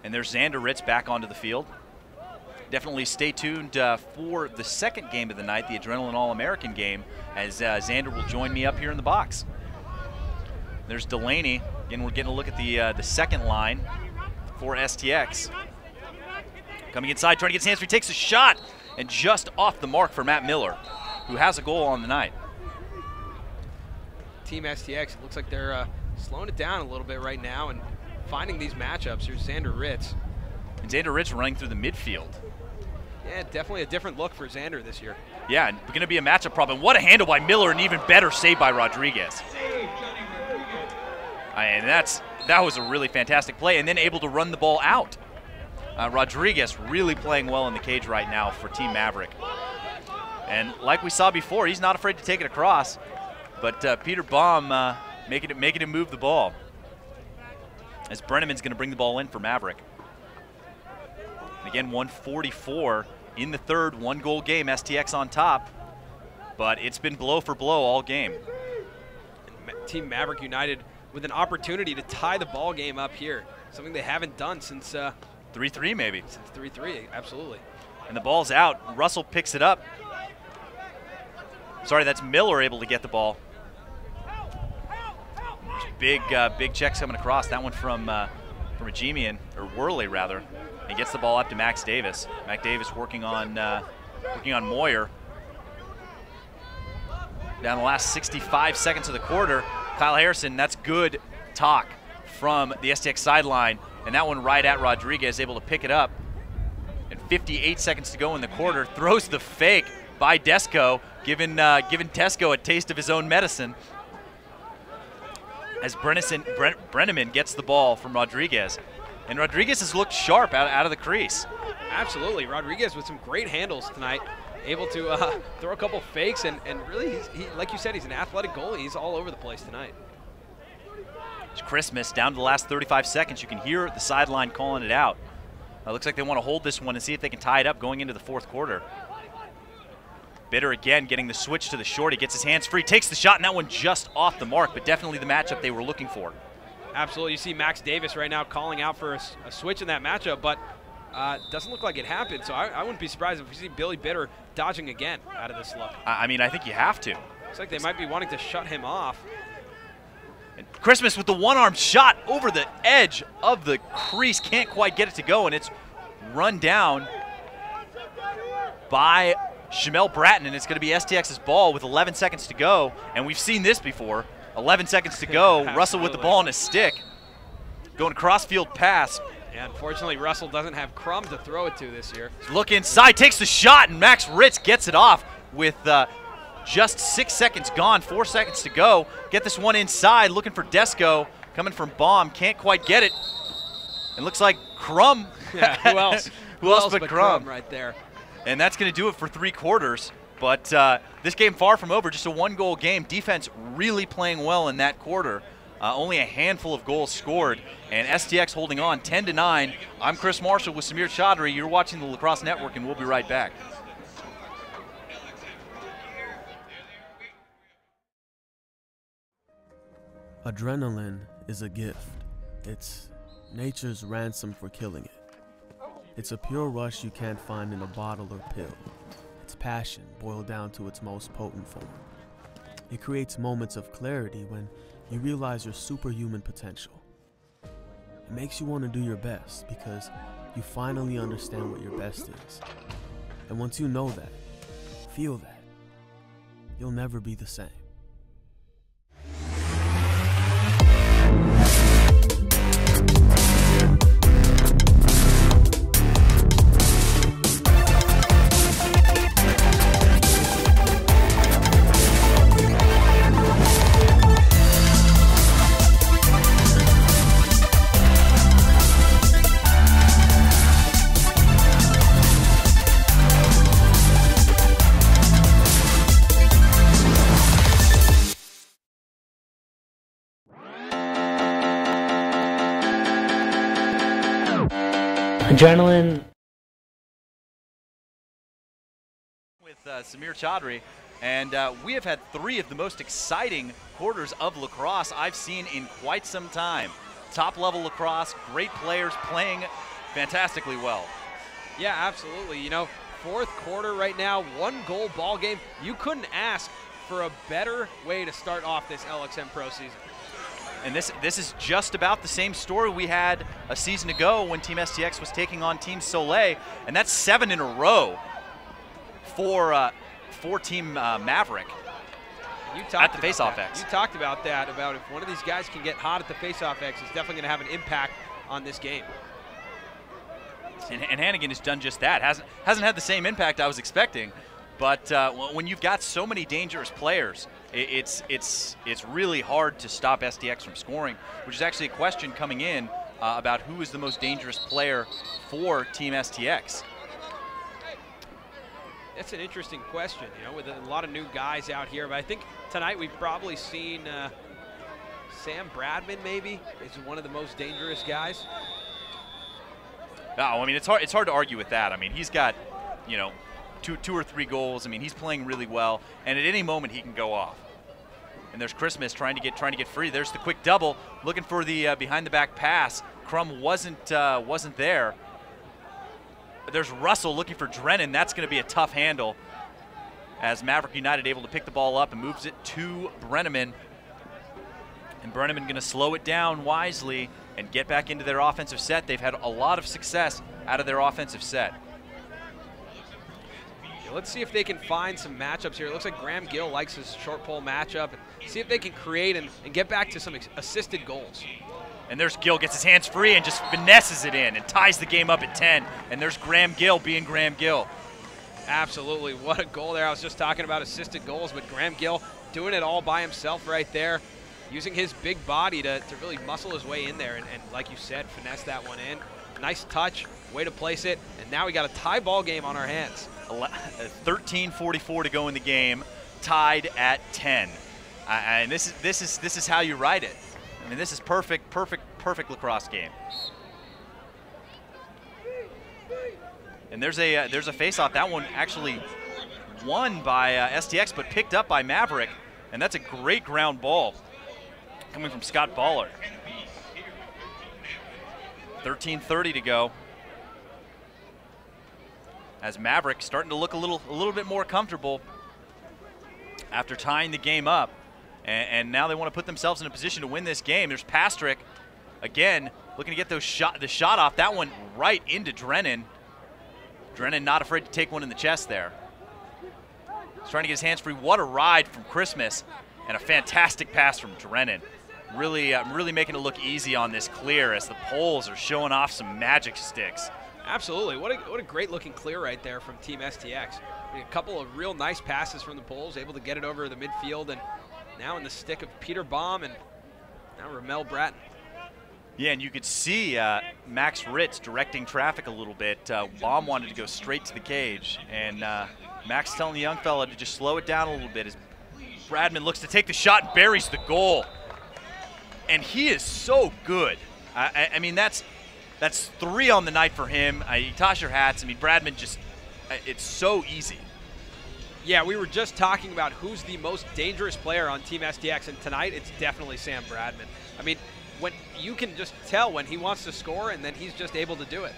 And there's Xander Ritz back onto the field. Definitely stay tuned for the second game of the night, the Adrenaline All-American game, as Xander will join me up here in the box. There's Delaney. Again, we're getting a look at the second line for STX. Coming inside, trying to get his hands free, takes a shot, and just off the mark for Matt Miller, who has a goal on the night. Team STX, it looks like they're slowing it down a little bit right now and finding these matchups. Here's Xander Ritz. And Xander Ritz running through the midfield. Yeah, definitely a different look for Xander this year. Yeah, and going to be a matchup problem. What a handle by Miller, and even better save by Rodriguez. And that was a really fantastic play, and then able to run the ball out. Rodriguez really playing well in the cage right now for Team Maverick. And like we saw before, he's not afraid to take it across, but Peter Baum making him move the ball. As Brenneman's going to bring the ball in for Maverick. And again, 1:44 in the third, one-goal game, STX on top. But it's been blow for blow all game. Team Maverick United with an opportunity to tie the ball game up here, something they haven't done since 3-3 maybe. Since 3-3, absolutely. And the ball's out. Russell picks it up. Sorry, that's Miller able to get the ball. Big checks coming across. That one from Ajemian, or Worley rather. He gets the ball up to Max Davis. Max Davis working on Moyer. Down the last 65 seconds of the quarter, Kyle Harrison. That's good talk from the STX sideline, and that one right at Rodriguez, able to pick it up. And 58 seconds to go in the quarter. Throws the fake by Desco, giving Tesco a taste of his own medicine. As Brenneman gets the ball from Rodriguez. And Rodriguez has looked sharp out of the crease. Absolutely. Rodriguez with some great handles tonight. Able to throw a couple fakes, and really, he, like you said, he's an athletic goalie. He's all over the place tonight. It's Christmas down to the last 35 seconds. You can hear the sideline calling it out. Looks like they want to hold this one and see if they can tie it up going into the fourth quarter. Bitter again getting the switch to the short. He gets his hands free, takes the shot, and that one just off the mark, but definitely the matchup they were looking for. Absolutely. You see Max Davis right now calling out for a switch in that matchup, but Doesn't look like it happened, so I wouldn't be surprised if we see Billy Bitter dodging again out of this look. I mean, I think you have to. Looks like they might be wanting to shut him off. And Christmas with the one-arm shot over the edge of the crease. Can't quite get it to go, and it's run down by Shamel Bratton, and it's going to be STX's ball with 11 seconds to go. And we've seen this before. 11 seconds to go. Russell with the ball on his stick. Going cross-field pass. Yeah, unfortunately, Russell doesn't have Crum to throw it to this year. Look inside, takes the shot, and Max Ritz gets it off with just 6 seconds gone, 4 seconds to go. Get this one inside, looking for Desco, coming from Baum, can't quite get it. It looks like Crum. Yeah, who else? who else but Crum right there. And that's going to do it for 3 quarters. But this game far from over, just a 1-goal game. Defense really playing well in that quarter. Only a handful of goals scored, and STX holding on 10-9. I'm Chris Marshall with Samir Chaudhary. You're watching the Lacrosse Network, and we'll be right back. Adrenaline is a gift. It's nature's ransom for killing it. It's a pure rush you can't find in a bottle or pill. It's passion boiled down to its most potent form. It creates moments of clarity when you realize your superhuman potential. It makes you want to do your best because you finally understand what your best is. And once you know that, feel that, you'll never be the same. Adrenaline. With Samir Chaudhary, and we have had 3 of the most exciting quarters of lacrosse I've seen in quite some time. Top-level lacrosse, great players playing fantastically well. Yeah, absolutely. You know, 4th quarter right now, 1-goal ball game. You couldn't ask for a better way to start off this LXMPRO season. And this is just about the same story we had a season ago when Team STX was taking on Team Soleil, and that's 7 in a row for Team Maverick at the face-off X. You talked about that, about if one of these guys can get hot at the face-off X, it's definitely going to have an impact on this game. And Hannigan has done just that. Hasn't had the same impact I was expecting, but when you've got so many dangerous players, it's really hard to stop STX from scoring, which is actually a question coming in about who is the most dangerous player for Team STX. That's an interesting question, you know, with a lot of new guys out here. But I think tonight we've probably seen Sam Bradman maybe is one of the most dangerous guys. No, I mean, it's hard to argue with that. I mean, he's got, you know, two or 3 goals. I mean, he's playing really well, and at any moment he can go off. And there's Christmas trying to get free. There's the quick double, looking for the behind the back pass. Crum wasn't there. There's Russell looking for Drennan. That's going to be a tough handle, as Maverick United able to pick the ball up and moves it to Brenneman. And Brenneman going to slow it down wisely and get back into their offensive set. They've had a lot of success out of their offensive set. Let's see if they can find some matchups here. It looks like Graham Gill likes his short pole matchup. See if they can create and get back to some assisted goals. And there's Gill, gets his hands free and just finesses it in and ties the game up at 10. And there's Graham Gill being Graham Gill. Absolutely, what a goal there. I was just talking about assisted goals, but Graham Gill doing it all by himself right there, using his big body to really muscle his way in there. And like you said, finesse that one in. Nice touch, way to place it. And now we got a tie ball game on our hands. 13:44 to go in the game, tied at 10, and this is how you write it. I mean, this is perfect lacrosse game. And there's a face-off. That one actually won by STX, but picked up by Maverick, and that's a great ground ball coming from Scott Baller. 13:30 to go. as Maverick starting to look a little bit more comfortable after tying the game up. And now they want to put themselves in a position to win this game. There's Pastrick, again, looking to get the shot off. That one right into Drennan. Drennan not afraid to take one in the chest there. He's trying to get his hands free. What a ride from Christmas, and a fantastic pass from Drennan. Really making it look easy on this clear as the poles are showing off some magic sticks. Absolutely. What a great looking clear right there from Team STX. I mean, a couple of real nice passes from the poles, able to get it over the midfield, and now in the stick of Peter Baum and now Ramel Bradman. Yeah, and you could see Max Ritz directing traffic a little bit. Baum wanted to go straight to the cage, and Max telling the young fella to just slow it down a little bit as Bradman looks to take the shot and buries the goal. And he is so good. I mean, that's 3 on the night for him. You toss your hats. I mean, Bradman just, it's so easy. Yeah, we were just talking about who's the most dangerous player on Team STX, and tonight it's definitely Sam Bradman. I mean, when you can just tell when he wants to score, and then he's just able to do it.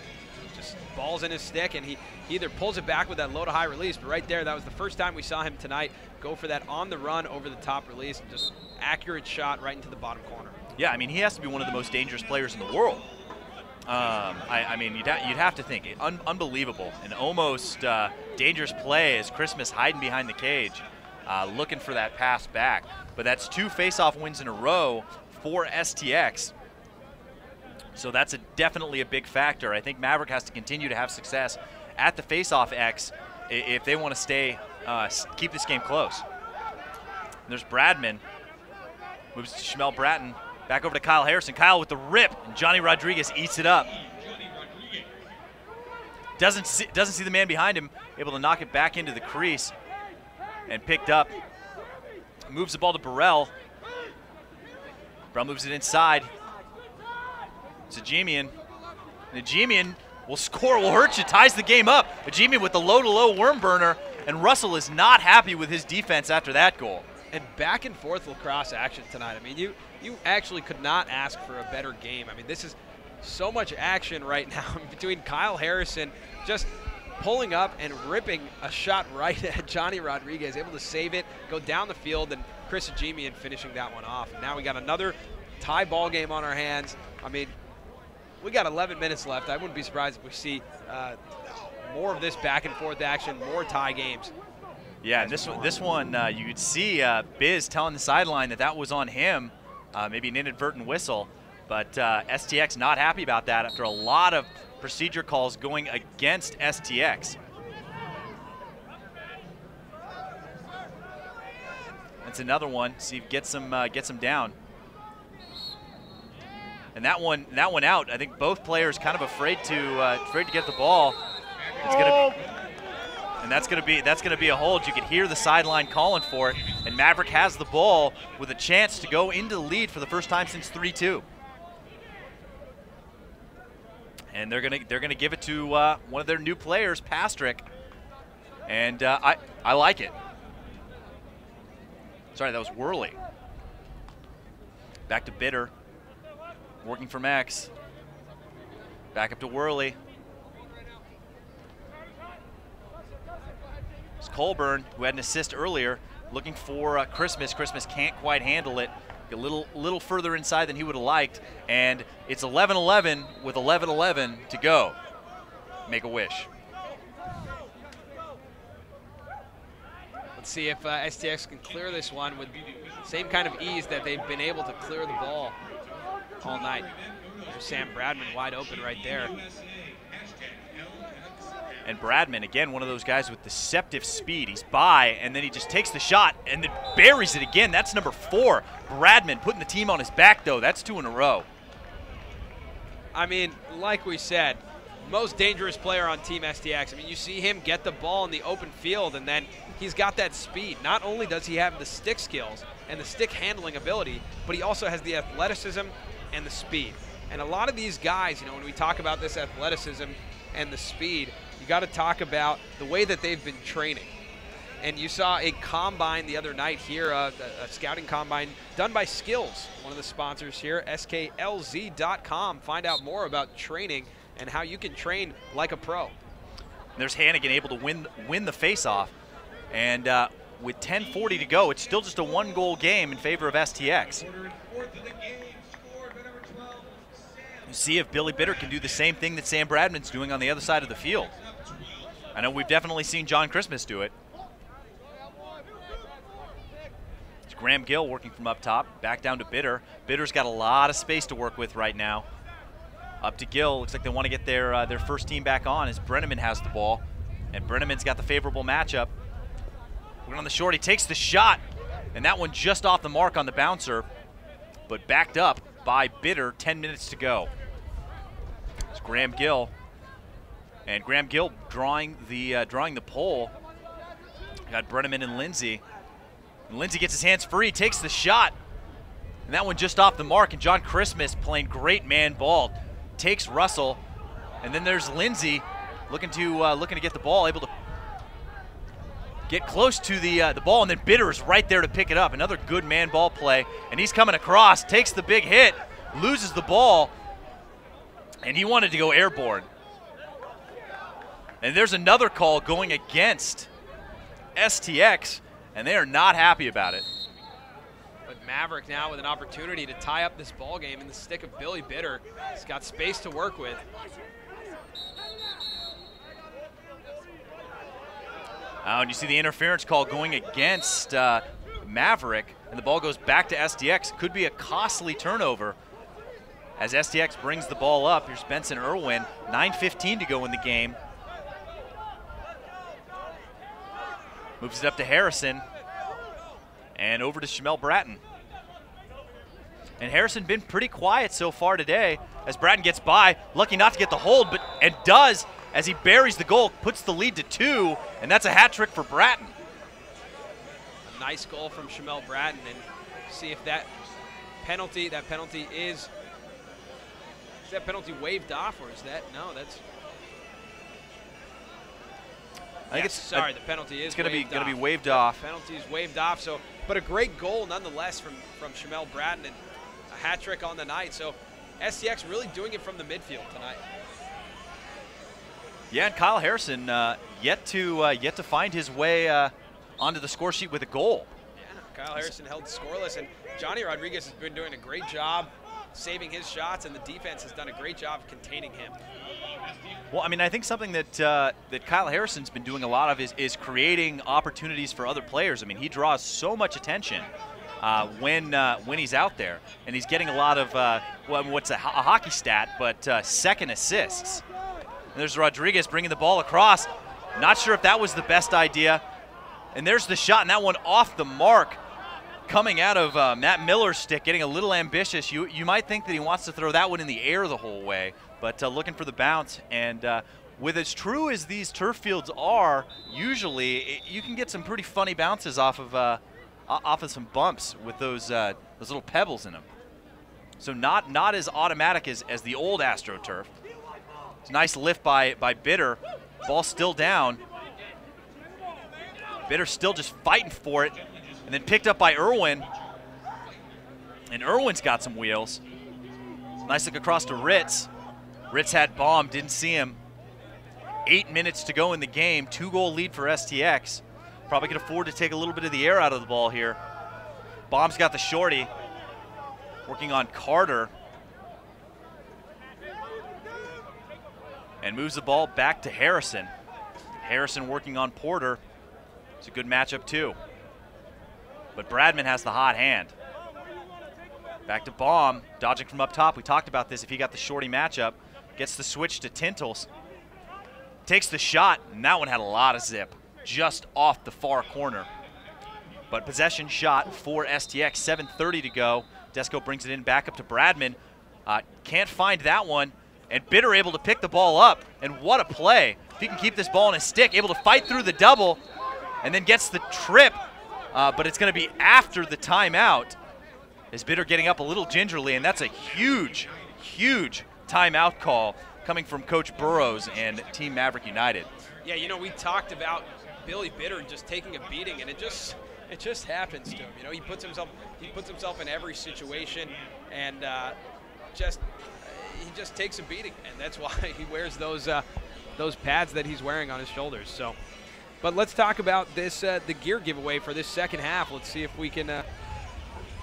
Just balls in his stick, and he either pulls it back with that low to high release, but right there, that was the first time we saw him tonight go for that on the run over the top release, and just accurate shot right into the bottom corner. Yeah, I mean, he has to be one of the most dangerous players in the world. I mean, you'd have to think, unbelievable. An almost dangerous play as Christmas hiding behind the cage, looking for that pass back. But that's 2 face-off wins in a row for STX. So that's definitely a big factor. I think Maverick has to continue to have success at the face-off X if they want to keep this game close. And there's Bradman, moves to Shamel Bratton. Back over to Kyle Harrison. Kyle with the rip, and Johnny Rodriguez eats it up. Doesn't see the man behind him, able to knock it back into the crease and picked up. Moves the ball to Burrell. Burrell moves it inside. Zajimian. Najimian will score, will hurt you, ties the game up. Najimian with the low-to-low worm burner, and Russell is not happy with his defense after that goal. And back and forth lacrosse action tonight. I mean, you actually could not ask for a better game. I mean, this is so much action right now between Kyle Harrison just pulling up and ripping a shot right at Johnny Rodriguez, able to save it, go down the field, and Chris Ajimian finishing that one off. And now we got another tie ball game on our hands. I mean, we got 11 minutes left. I wouldn't be surprised if we see more of this back and forth action, more tie games. Yeah, and this one you could see Biz telling the sideline that was on him, maybe an inadvertent whistle, but STX not happy about that after a lot of procedure calls going against STX. That's another one. See if gets them down. And that one out. I think both players kind of afraid to get the ball. It's gonna. And that's gonna be a hold. You can hear the sideline calling for it, and Maverick has the ball with a chance to go into the lead for the first time since 3-2. And they're gonna give it to one of their new players, Pastrick, and I like it. Sorry, that was Worley. Back to Bitter, working from X. Back up to Worley. Colburn, who had an assist earlier, looking for Christmas. Christmas can't quite handle it. A little further inside than he would have liked, and it's 11-11 with 11-11 to go. Make a wish. Let's see if STX can clear this one with the same kind of ease that they've been able to clear the ball all night. There's Sam Bradman wide open right there. And Bradman, again, one of those guys with deceptive speed. He's by, and then he just takes the shot and then buries it again. That's number 4. Bradman putting the team on his back, though. That's 2 in a row. I mean, like we said, most dangerous player on Team STX. I mean, you see him get the ball in the open field, and then he's got that speed. Not only does he have the stick skills and the stick handling ability, but he also has the athleticism and the speed. And a lot of these guys, you know, when we talk about this athleticism and the speed, you got to talk about the way that they've been training. And you saw a combine the other night here, a scouting combine done by Skills, one of the sponsors here, sklz.com. Find out more about training and how you can train like a pro. There's Hannigan able to win the faceoff. And with 10:40 to go, it's still just a 1-goal game in favor of STX. See if Billy Bitter can do the same thing that Sam Bradman's doing on the other side of the field. I know we've definitely seen John Christmas do it. It's Graham Gill working from up top, back down to Bitter. Bitter's got a lot of space to work with right now. Up to Gill. Looks like they want to get their first team back on as Brenneman has the ball. And Brenneman's got the favorable matchup. Working on the short, he takes the shot. And that one just off the mark on the bouncer, but backed up by Bitter, 10 minutes to go. It's Graham Gill. And Graham Gill drawing the pole. Got Brenneman and Lindsay. And Lindsay gets his hands free, takes the shot. And that one just off the mark. And John Christmas playing great man ball. Takes Russell. And then there's Lindsay looking to get the ball, able to get close to the ball, and then Bitter is right there to pick it up. Another good man ball play. And he's coming across, takes the big hit, loses the ball, and he wanted to go airborne. And there's another call going against STX, and they are not happy about it. But Maverick now with an opportunity to tie up this ball game in the stick of Billy Bitter. He's got space to work with. And you see the interference call going against Maverick, and the ball goes back to STX. Could be a costly turnover as STX brings the ball up. Here's Benson Irwin, 9:15 to go in the game. Moves it up to Harrison, and over to Shamel Bratton. And Harrison been pretty quiet so far today as Bratton gets by, lucky not to get the hold, and does as he buries the goal, puts the lead to 2, and that's a hat trick for Bratton. A nice goal from Shamel Bratton, and see if that penalty is that penalty waived off, or is that, no, that's, I think the penalty is going to be waived off. Penalty is waived off. So, but a great goal nonetheless from Shamel Bratton, and a hat trick on the night. So, STX really doing it from the midfield tonight. Yeah, and Kyle Harrison yet to find his way onto the score sheet with a goal. Yeah, Kyle Harrison held scoreless, and Johnny Rodriguez has been doing a great job saving his shots, and the defense has done a great job of containing him. Well, I mean, I think something that that Kyle Harrison's been doing a lot of is creating opportunities for other players. I mean, he draws so much attention when he's out there, and he's getting a lot of what's a hockey stat, but second assists. And there's Rodriguez bringing the ball across. Not sure if that was the best idea. And there's the shot, and that one off the mark, coming out of Matt Miller's stick, getting a little ambitious. You might think that he wants to throw that one in the air the whole way, but looking for the bounce. And with as true as these turf fields are, usually you can get some pretty funny bounces off of some bumps with those little pebbles in them. So not as automatic as the old AstroTurf. It's a nice lift by Bitter. Ball still down. Bitter still just fighting for it. And then picked up by Irwin. And Irwin's got some wheels. Nice look across to Ritz. Ritz had bomb, didn't see him. 8 minutes to go in the game. 2-goal lead for STX. Probably can afford to take a little bit of the air out of the ball here. Bomb's got the shorty. Working on Carter. And moves the ball back to Harrison. Harrison working on Porter. It's a good matchup too. But Bradman has the hot hand. Back to Baum, dodging from up top. We talked about this if he got the shorty matchup. Gets the switch to Tintles. Takes the shot, and that one had a lot of zip. Just off the far corner. But possession shot for STX, 7:30 to go. Desco brings it in back up to Bradman. Can't find that one. And Bitter able to pick the ball up. And what a play. If he can keep this ball in his stick, able to fight through the double, and then gets the trip. But it's going to be after the timeout. As Bitter getting up a little gingerly, and that's a huge, huge timeout call coming from Coach Burrows and Team Maverick United. Yeah, you know, we talked about Billy Bitter just taking a beating, and it just happens to him. You know, he puts himself in every situation, and he just takes a beating, and that's why he wears those those pads that he's wearing on his shoulders. So, but let's talk about this the gear giveaway for this second half. Let's see if we can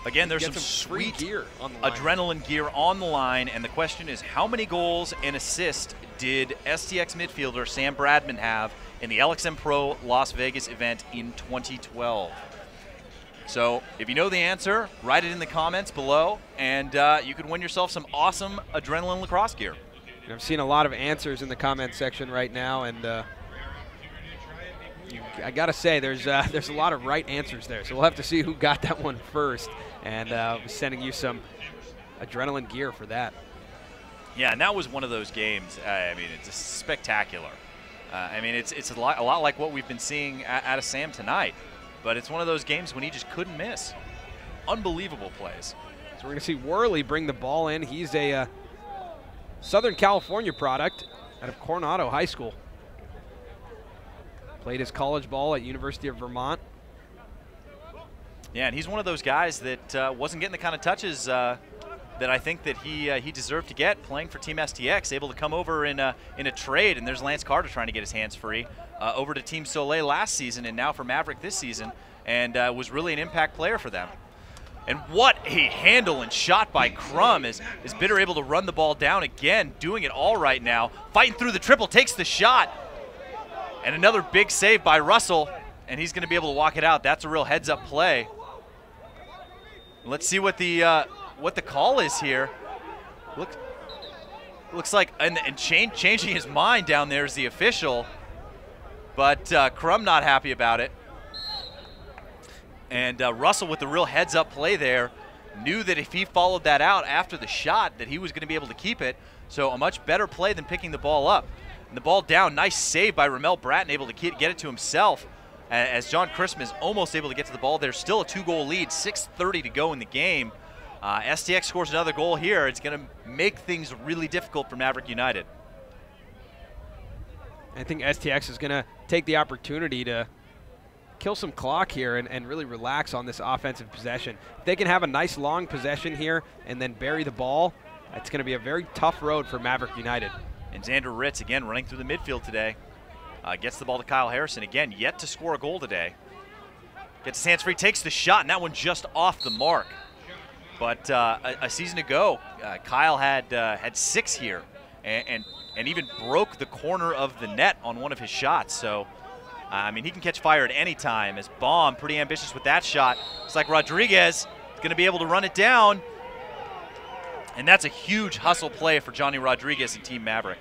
again, there's get some free sweet gear on the line. adrenaline gear on the line, and the question is, how many goals and assists did STX midfielder Sam Bradman have in the LXMPRO Las Vegas event in 2012? So if you know the answer, write it in the comments below, and you could win yourself some awesome adrenaline lacrosse gear. I've seen a lot of answers in the comment section right now, and I gotta say there's a lot of right answers there. So we'll have to see who got that one first, and sending you some adrenaline gear for that. Yeah, and that was one of those games. I mean, it's spectacular. I mean, it's a lot like what we've been seeing out of Sam tonight. But it's one of those games when he just couldn't miss. Unbelievable plays. So we're going to see Worley bring the ball in. He's a Southern California product out of Coronado High School. Played his college ball at University of Vermont. Yeah, and he's one of those guys that wasn't getting the kind of touches that I think that he deserved to get playing for Team STX, able to come over in a trade, and there's Lance Carter trying to get his hands free. Over to Team Soleil last season and now for Maverick this season, and was really an impact player for them. And what a handle and shot by Crum is Bitter able to run the ball down again, doing it all right now. Fighting through the triple, takes the shot. And another big save by Russell, and he's going to be able to walk it out. That's a real heads-up play. Let's see what the call is here. Looks like, and changing his mind down there is the official. But Crum not happy about it. And Russell with the real heads-up play there knew that if he followed that out after the shot that he was going to be able to keep it. So a much better play than picking the ball up. And the ball down, nice save by Ramel Bratton, able to get it to himself as John Christmas almost able to get to the ball. There's still a 2-goal lead, 6:30 to go in the game. STX scores another goal here. It's going to make things really difficult for Maverick United. I think STX is going to take the opportunity to kill some clock here and really relax on this offensive possession. If they can have a nice long possession here and then bury the ball, it's going to be a very tough road for Maverick United. And Xander Ritz, again, running through the midfield today. Gets the ball to Kyle Harrison, again, yet to score a goal today. Gets his hands free, takes the shot, and that one just off the mark. But a season ago, Kyle had 6 here and even broke the corner of the net on one of his shots. So, I mean, he can catch fire at any time. As Baum, pretty ambitious with that shot. It's like Rodriguez is going to be able to run it down. And that's a huge hustle play for Johnny Rodriguez and Team Maverick.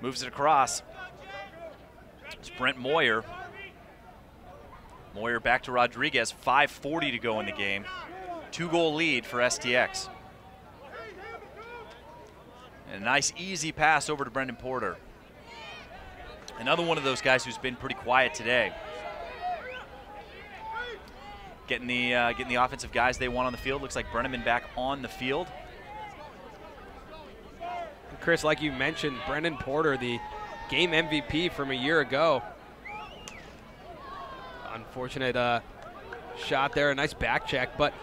Moves it across. It's Brent Moyer. Moyer back to Rodriguez, 5:40 to go in the game. 2-goal lead for STX. And a nice easy pass over to Brendan Porter. Another one of those guys who's been pretty quiet today. Getting the offensive guys they want on the field. Looks like Brenneman back on the field. Chris, like you mentioned, Brendan Porter, the game MVP from a year ago. Unfortunate shot there, a nice back check. But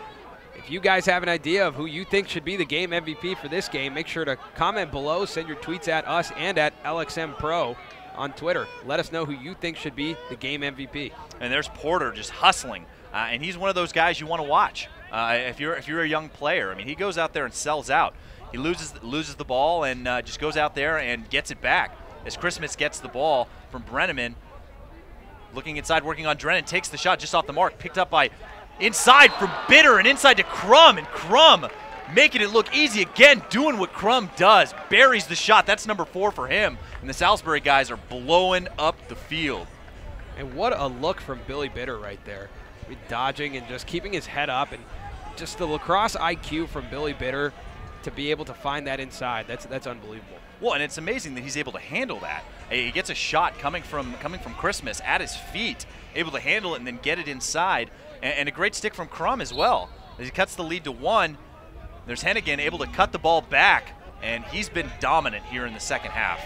if you guys have an idea of who you think should be the game MVP for this game, make sure to comment below, send your tweets at us and at LXMPRO on Twitter. Let us know who you think should be the game MVP. And there's Porter just hustling. And he's one of those guys you want to watch if you're a young player. I mean, he goes out there and sells out. He loses the ball and just goes out there and gets it back. As Christmas gets the ball from Brenneman, looking inside, working on Drennan, takes the shot just off the mark, picked up by inside from Bitter and inside to Crum, and Crum making it look easy again, doing what Crum does, buries the shot. That's number 4 for him, and the Salisbury guys are blowing up the field. And what a look from Billy Bitter right there. Dodging and just keeping his head up, and just the lacrosse IQ from Billy Bitter to be able to find that inside. That's unbelievable. Well, and it's amazing that he's able to handle that. He gets a shot coming from Christmas at his feet, able to handle it and then get it inside, and a great stick from Crum as well. As he cuts the lead to 1, there's Hennigan able to cut the ball back, and he's been dominant here in the second half.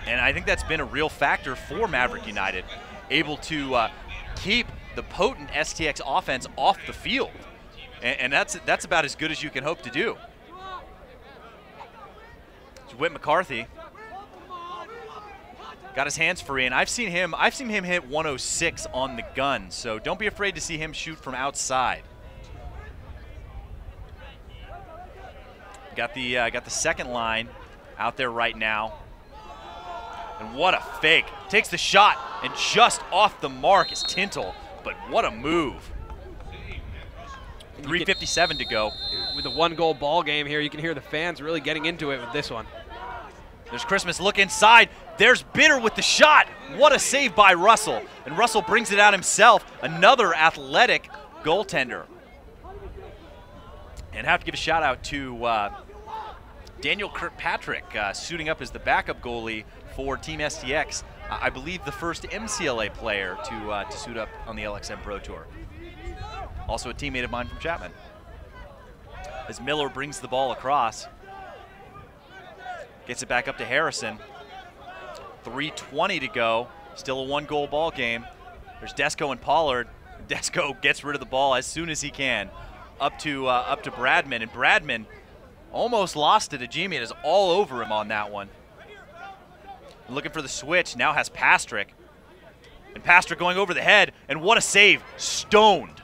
And I think that's been a real factor for Maverick United, able to keep the potent STX offense off the field. And that's about as good as you can hope to do. It's Whit McCarthy. Got his hands free, and I've seen him hit 106 on the gun, so don't be afraid to see him shoot from outside. Got the second line out there right now. And what a fake. Takes the shot, and just off the mark is Tintle, but what a move. 3:57 to go. With a 1-goal ball game here, you can hear the fans really getting into it with this one. There's Christmas, look inside. There's Bitter with the shot. What a save by Russell. And Russell brings it out himself. Another athletic goaltender. And I have to give a shout out to Daniel Kirkpatrick suiting up as the backup goalie for Team STX. I believe the first MCLA player to suit up on the LXMPRO Tour. Also a teammate of mine from Chapman. As Miller brings the ball across. Gets it back up to Harrison. 3:20 to go. Still a 1-goal ball game. There's Desco and Pollard. Desco gets rid of the ball as soon as he can. Up to Bradman, and Bradman almost lost it. Ajimi is all over him on that one. Looking for the switch, now has Pastrick. And Pastrick going over the head, and what a save. Stoned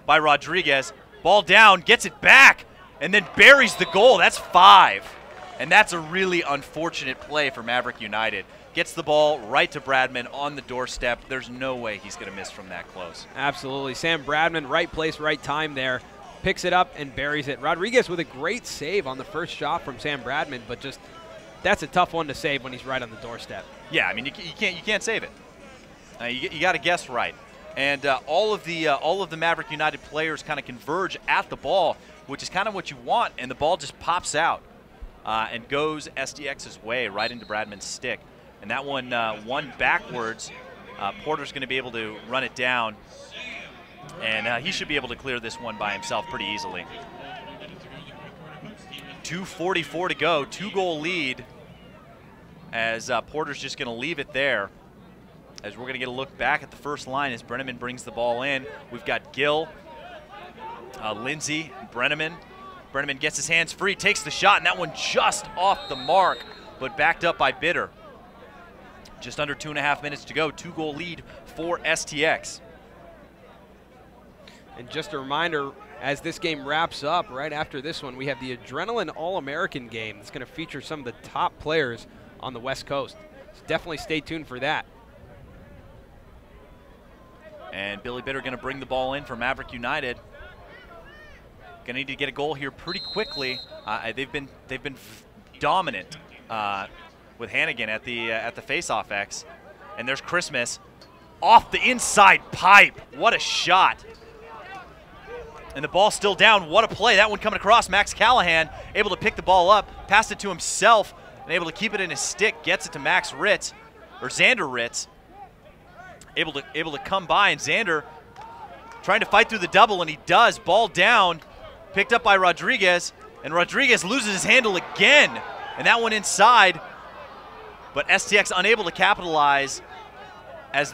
by Rodriguez. Ball down, gets it back, and then buries the goal. That's 5. And that's a really unfortunate play for Maverick United. Gets the ball right to Bradman on the doorstep. There's no way he's going to miss from that close. Absolutely. Sam Bradman, right place, right time there. Picks it up and buries it. Rodriguez with a great save on the first shot from Sam Bradman, but just that's a tough one to save when he's right on the doorstep. Yeah, I mean, you can't save it. You got to guess right. And all of the Maverick United players kind of converge at the ball, which is kind of what you want, and the ball just pops out. And goes STX's way right into Bradman's stick. And that one backwards. Porter's going to be able to run it down. And he should be able to clear this one by himself pretty easily. 2:44 to go, 2-goal lead. As Porter's just going to leave it there. As we're going to get a look back at the first line as Brenneman brings the ball in. We've got Gill, Lindsay, Brenneman. Brenneman gets his hands free, takes the shot, and that one just off the mark, but backed up by Bitter. Just under 2.5 minutes to go, 2-goal lead for STX. And just a reminder, as this game wraps up, right after this one, we have the Adrenaline All-American game that's going to feature some of the top players on the West Coast. So definitely stay tuned for that. And Billy Bitter going to bring the ball in for Maverick United. Going to need to get a goal here pretty quickly. They've been dominant with Hannigan at the face-off X. And there's Christmas off the inside pipe. What a shot. And the ball's still down. What a play. That one coming across. Max Callahan able to pick the ball up, passed it to himself, and able to keep it in his stick. Gets it to Max Ritz, or Xander Ritz. Able to come by, and Xander trying to fight through the double, and he does. Ball down. Picked up by Rodriguez, and Rodriguez loses his handle again, and that one inside. But STX unable to capitalize as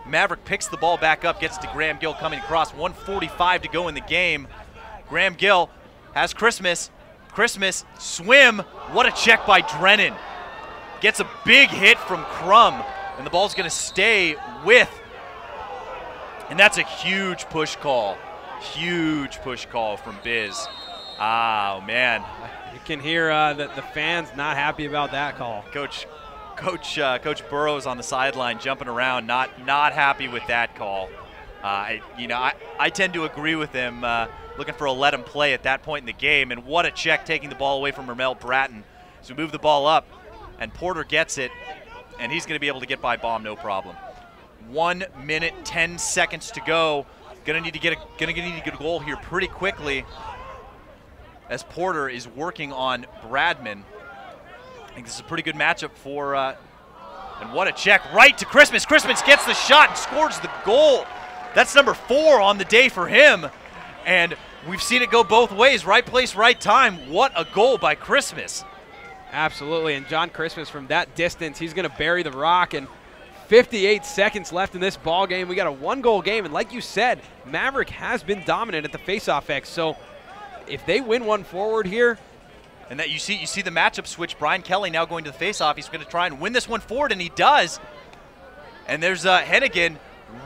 Maverick picks the ball back up, gets to Graham Gill coming across. 1:45 to go in the game. Graham Gill has Christmas. Christmas, swim. What a check by Drennan. Gets a big hit from Crum, and the ball's going to stay with. And that's a huge push call. Huge push call from Biz. Oh, man. You can hear the fans not happy about that call. Coach Burrows on the sideline jumping around, not happy with that call. I tend to agree with him, looking for a let him play at that point in the game. And what a check taking the ball away from Ramel Bratton. So we move the ball up, and Porter gets it, and he's going to be able to get by Baum no problem. 1 minute, 10 seconds to go. Gonna need to get a goal here pretty quickly as Porter is working on Bradman. I think this is a pretty good matchup for, and what a check right to Christmas. Christmas gets the shot and scores the goal. That's number 4 on the day for him. And we've seen it go both ways, right place, right time. What a goal by Christmas. Absolutely, and John Christmas from that distance, he's gonna bury the rock and 58 seconds left in this ball game. We got a 1-goal game, and like you said, Maverick has been dominant at the faceoff X. So if they win one forward here, and that you see the matchup switch. Brian Kelly now going to the faceoff. He's going to try and win this one forward, and he does. And there's Hennigan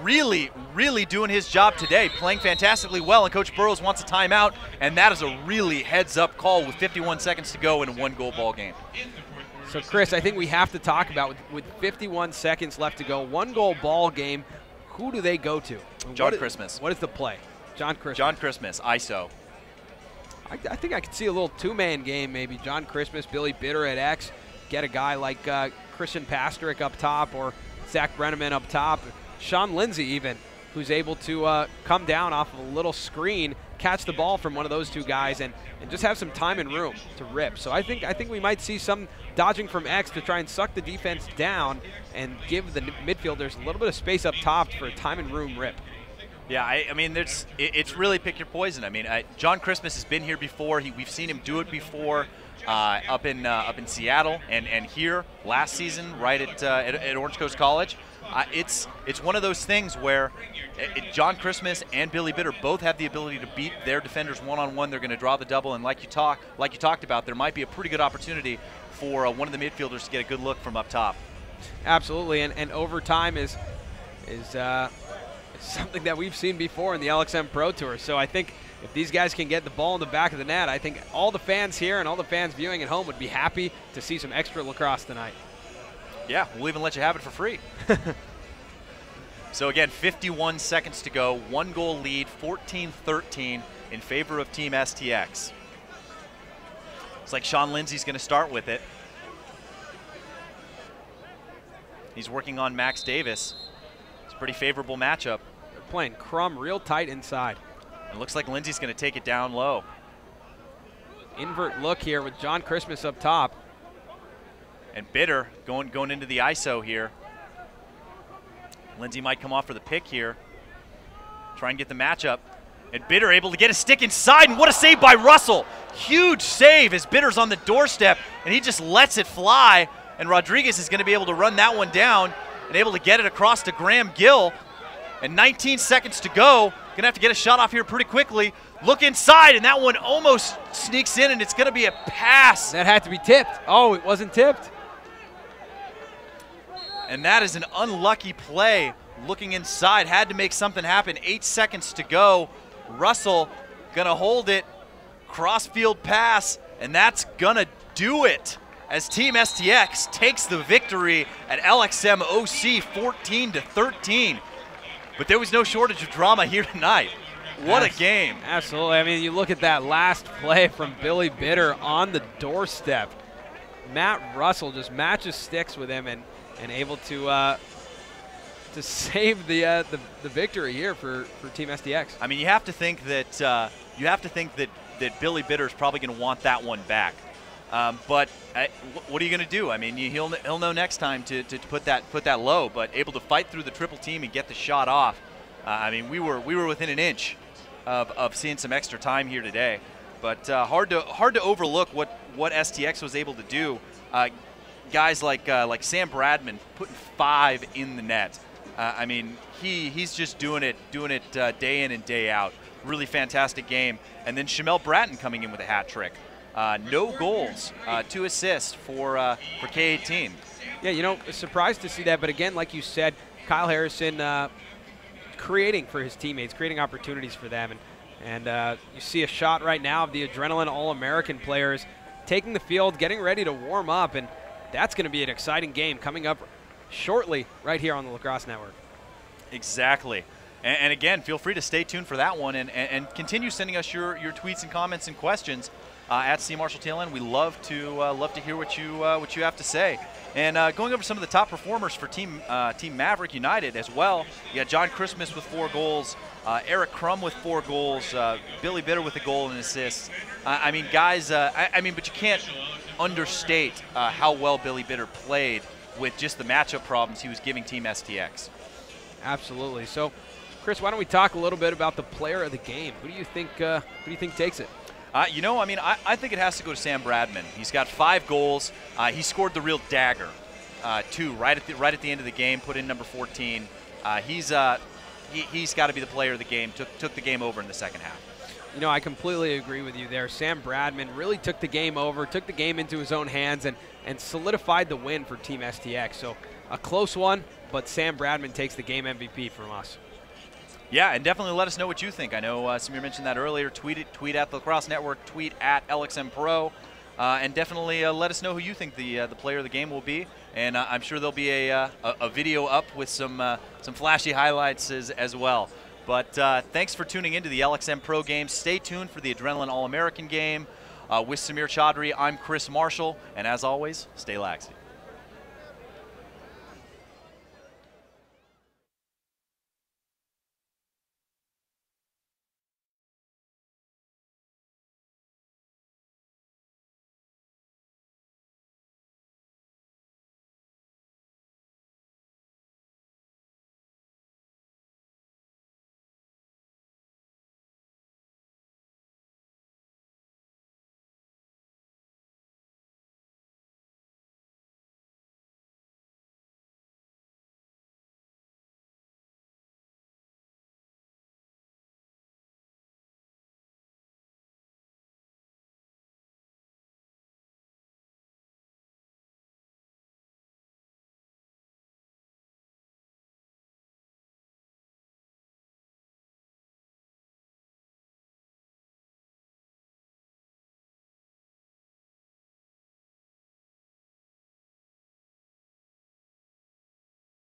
really doing his job today, playing fantastically well, and Coach Burrows wants a timeout, and that is a really heads-up call with 51 seconds to go in a 1-goal ball game. So, Chris, I think we have to talk about, with 51 seconds left to go, 1-goal ball game, who do they go to? John Christmas. What is the play? John Christmas. John Christmas, ISO. I think I could see a little two-man game maybe. John Christmas, Billy Bitter at X, get a guy like Christian Pastrick up top or Zach Brenneman up top. Sean Lindsay even, who's able to come down off of a little screen, catch the ball from one of those two guys, and just have some time and room to rip. So I think we might see some dodging from X to try and suck the defense down and give the midfielders a little bit of space up top for a time and room rip. Yeah, I mean, it's really pick your poison. I mean, John Christmas has been here before. We've seen him do it before up in Seattle and here last season, right at Orange Coast College. It's one of those things where John Christmas and Billy Bitter both have the ability to beat their defenders one-on-one. They're going to draw the double, and like you talked about, there might be a pretty good opportunity for one of the midfielders to get a good look from up top. Absolutely, and overtime is something that we've seen before in the LXMPRO Tour. So I think if these guys can get the ball in the back of the net, I think all the fans here and all the fans viewing at home would be happy to see some extra lacrosse tonight. Yeah, we'll even let you have it for free. So again, 51 seconds to go, 1-goal lead, 14-13 in favor of Team STX. It's like Sean Lindsay's going to start with it. He's working on Max Davis. It's a pretty favorable matchup. They're playing Crum real tight inside. It looks like Lindsay's going to take it down low. Invert look here with John Christmas up top. And Bitter going into the ISO here. Lindsay might come off for the pick here. Try and get the matchup. And Bitter able to get a stick inside, and what a save by Russell. Huge save as Bitter's on the doorstep, and he just lets it fly. And Rodriguez is going to be able to run that one down and able to get it across to Graham Gill. And 19 seconds to go. Going to have to get a shot off here pretty quickly. Look inside, and that one almost sneaks in, and it's going to be a pass. That had to be tipped. Oh, it wasn't tipped. And that is an unlucky play. Looking inside, had to make something happen. 8 seconds to go. Russell going to hold it. Crossfield pass, and that's going to do it as Team STX takes the victory at LXM OC 14-13. But there was no shortage of drama here tonight. What a game. Absolutely. I mean, you look at that last play from Billy Bitter on the doorstep. Matt Russell just matches sticks with him and able to save the victory here for Team STX. I mean, you have to think that Billy Bitter is probably going to want that one back. But what are you going to do? I mean, he'll know next time to put that low. But able to fight through the triple team and get the shot off. I mean, we were within an inch of seeing some extra time here today. But hard to overlook what STX was able to do. Guys like Sam Bradman putting 5 in the net. I mean, he's just doing it day in and day out. Really fantastic game. And then Shamel Bratton coming in with a hat trick. No goals, 2 assists for K18. Yeah, you know, surprised to see that. But again, like you said, Kyle Harrison creating for his teammates, creating opportunities for them. And you see a shot right now of the Adrenaline All-American players taking the field, getting ready to warm up. And that's going to be an exciting game coming up shortly right here on the Lacrosse Network. Exactly. And again, feel free to stay tuned for that one and continue sending us your tweets and comments and questions at CMarshallTLN. We love to hear what you have to say. And going over some of the top performers for Team Maverick United as well. You got John Christmas with 4 goals, Eric Crum with 4 goals, Billy Bitter with a goal and an assist. I mean, guys, but you can't understate how well Billy Bitter played with just the matchup problems he was giving Team STX. Absolutely. So, Chris, why don't we talk a little bit about the player of the game? Who do you think takes it? You know, I think it has to go to Sam Bradman. He's got 5 goals. He scored the real dagger 2 right at the end of the game, put in number 14. He's got to be the player of the game. Took the game over in the second half. You know, I completely agree with you there. Sam Bradman really took the game over, took the game into his own hands, and solidified the win for Team STX. So a close one, but Sam Bradman takes the game MVP from us. Yeah, and definitely let us know what you think. I know Samir mentioned that earlier. Tweet at the Lacrosse Network, tweet at LXMPRO, and definitely let us know who you think the player of the game will be. And I'm sure there'll be a video up with some flashy highlights as well. But thanks for tuning into the LXMPRO game. Stay tuned for the Adrenaline All-American game. With Samir Chaudhry, I'm Chris Marshall, and as always, stay laxy.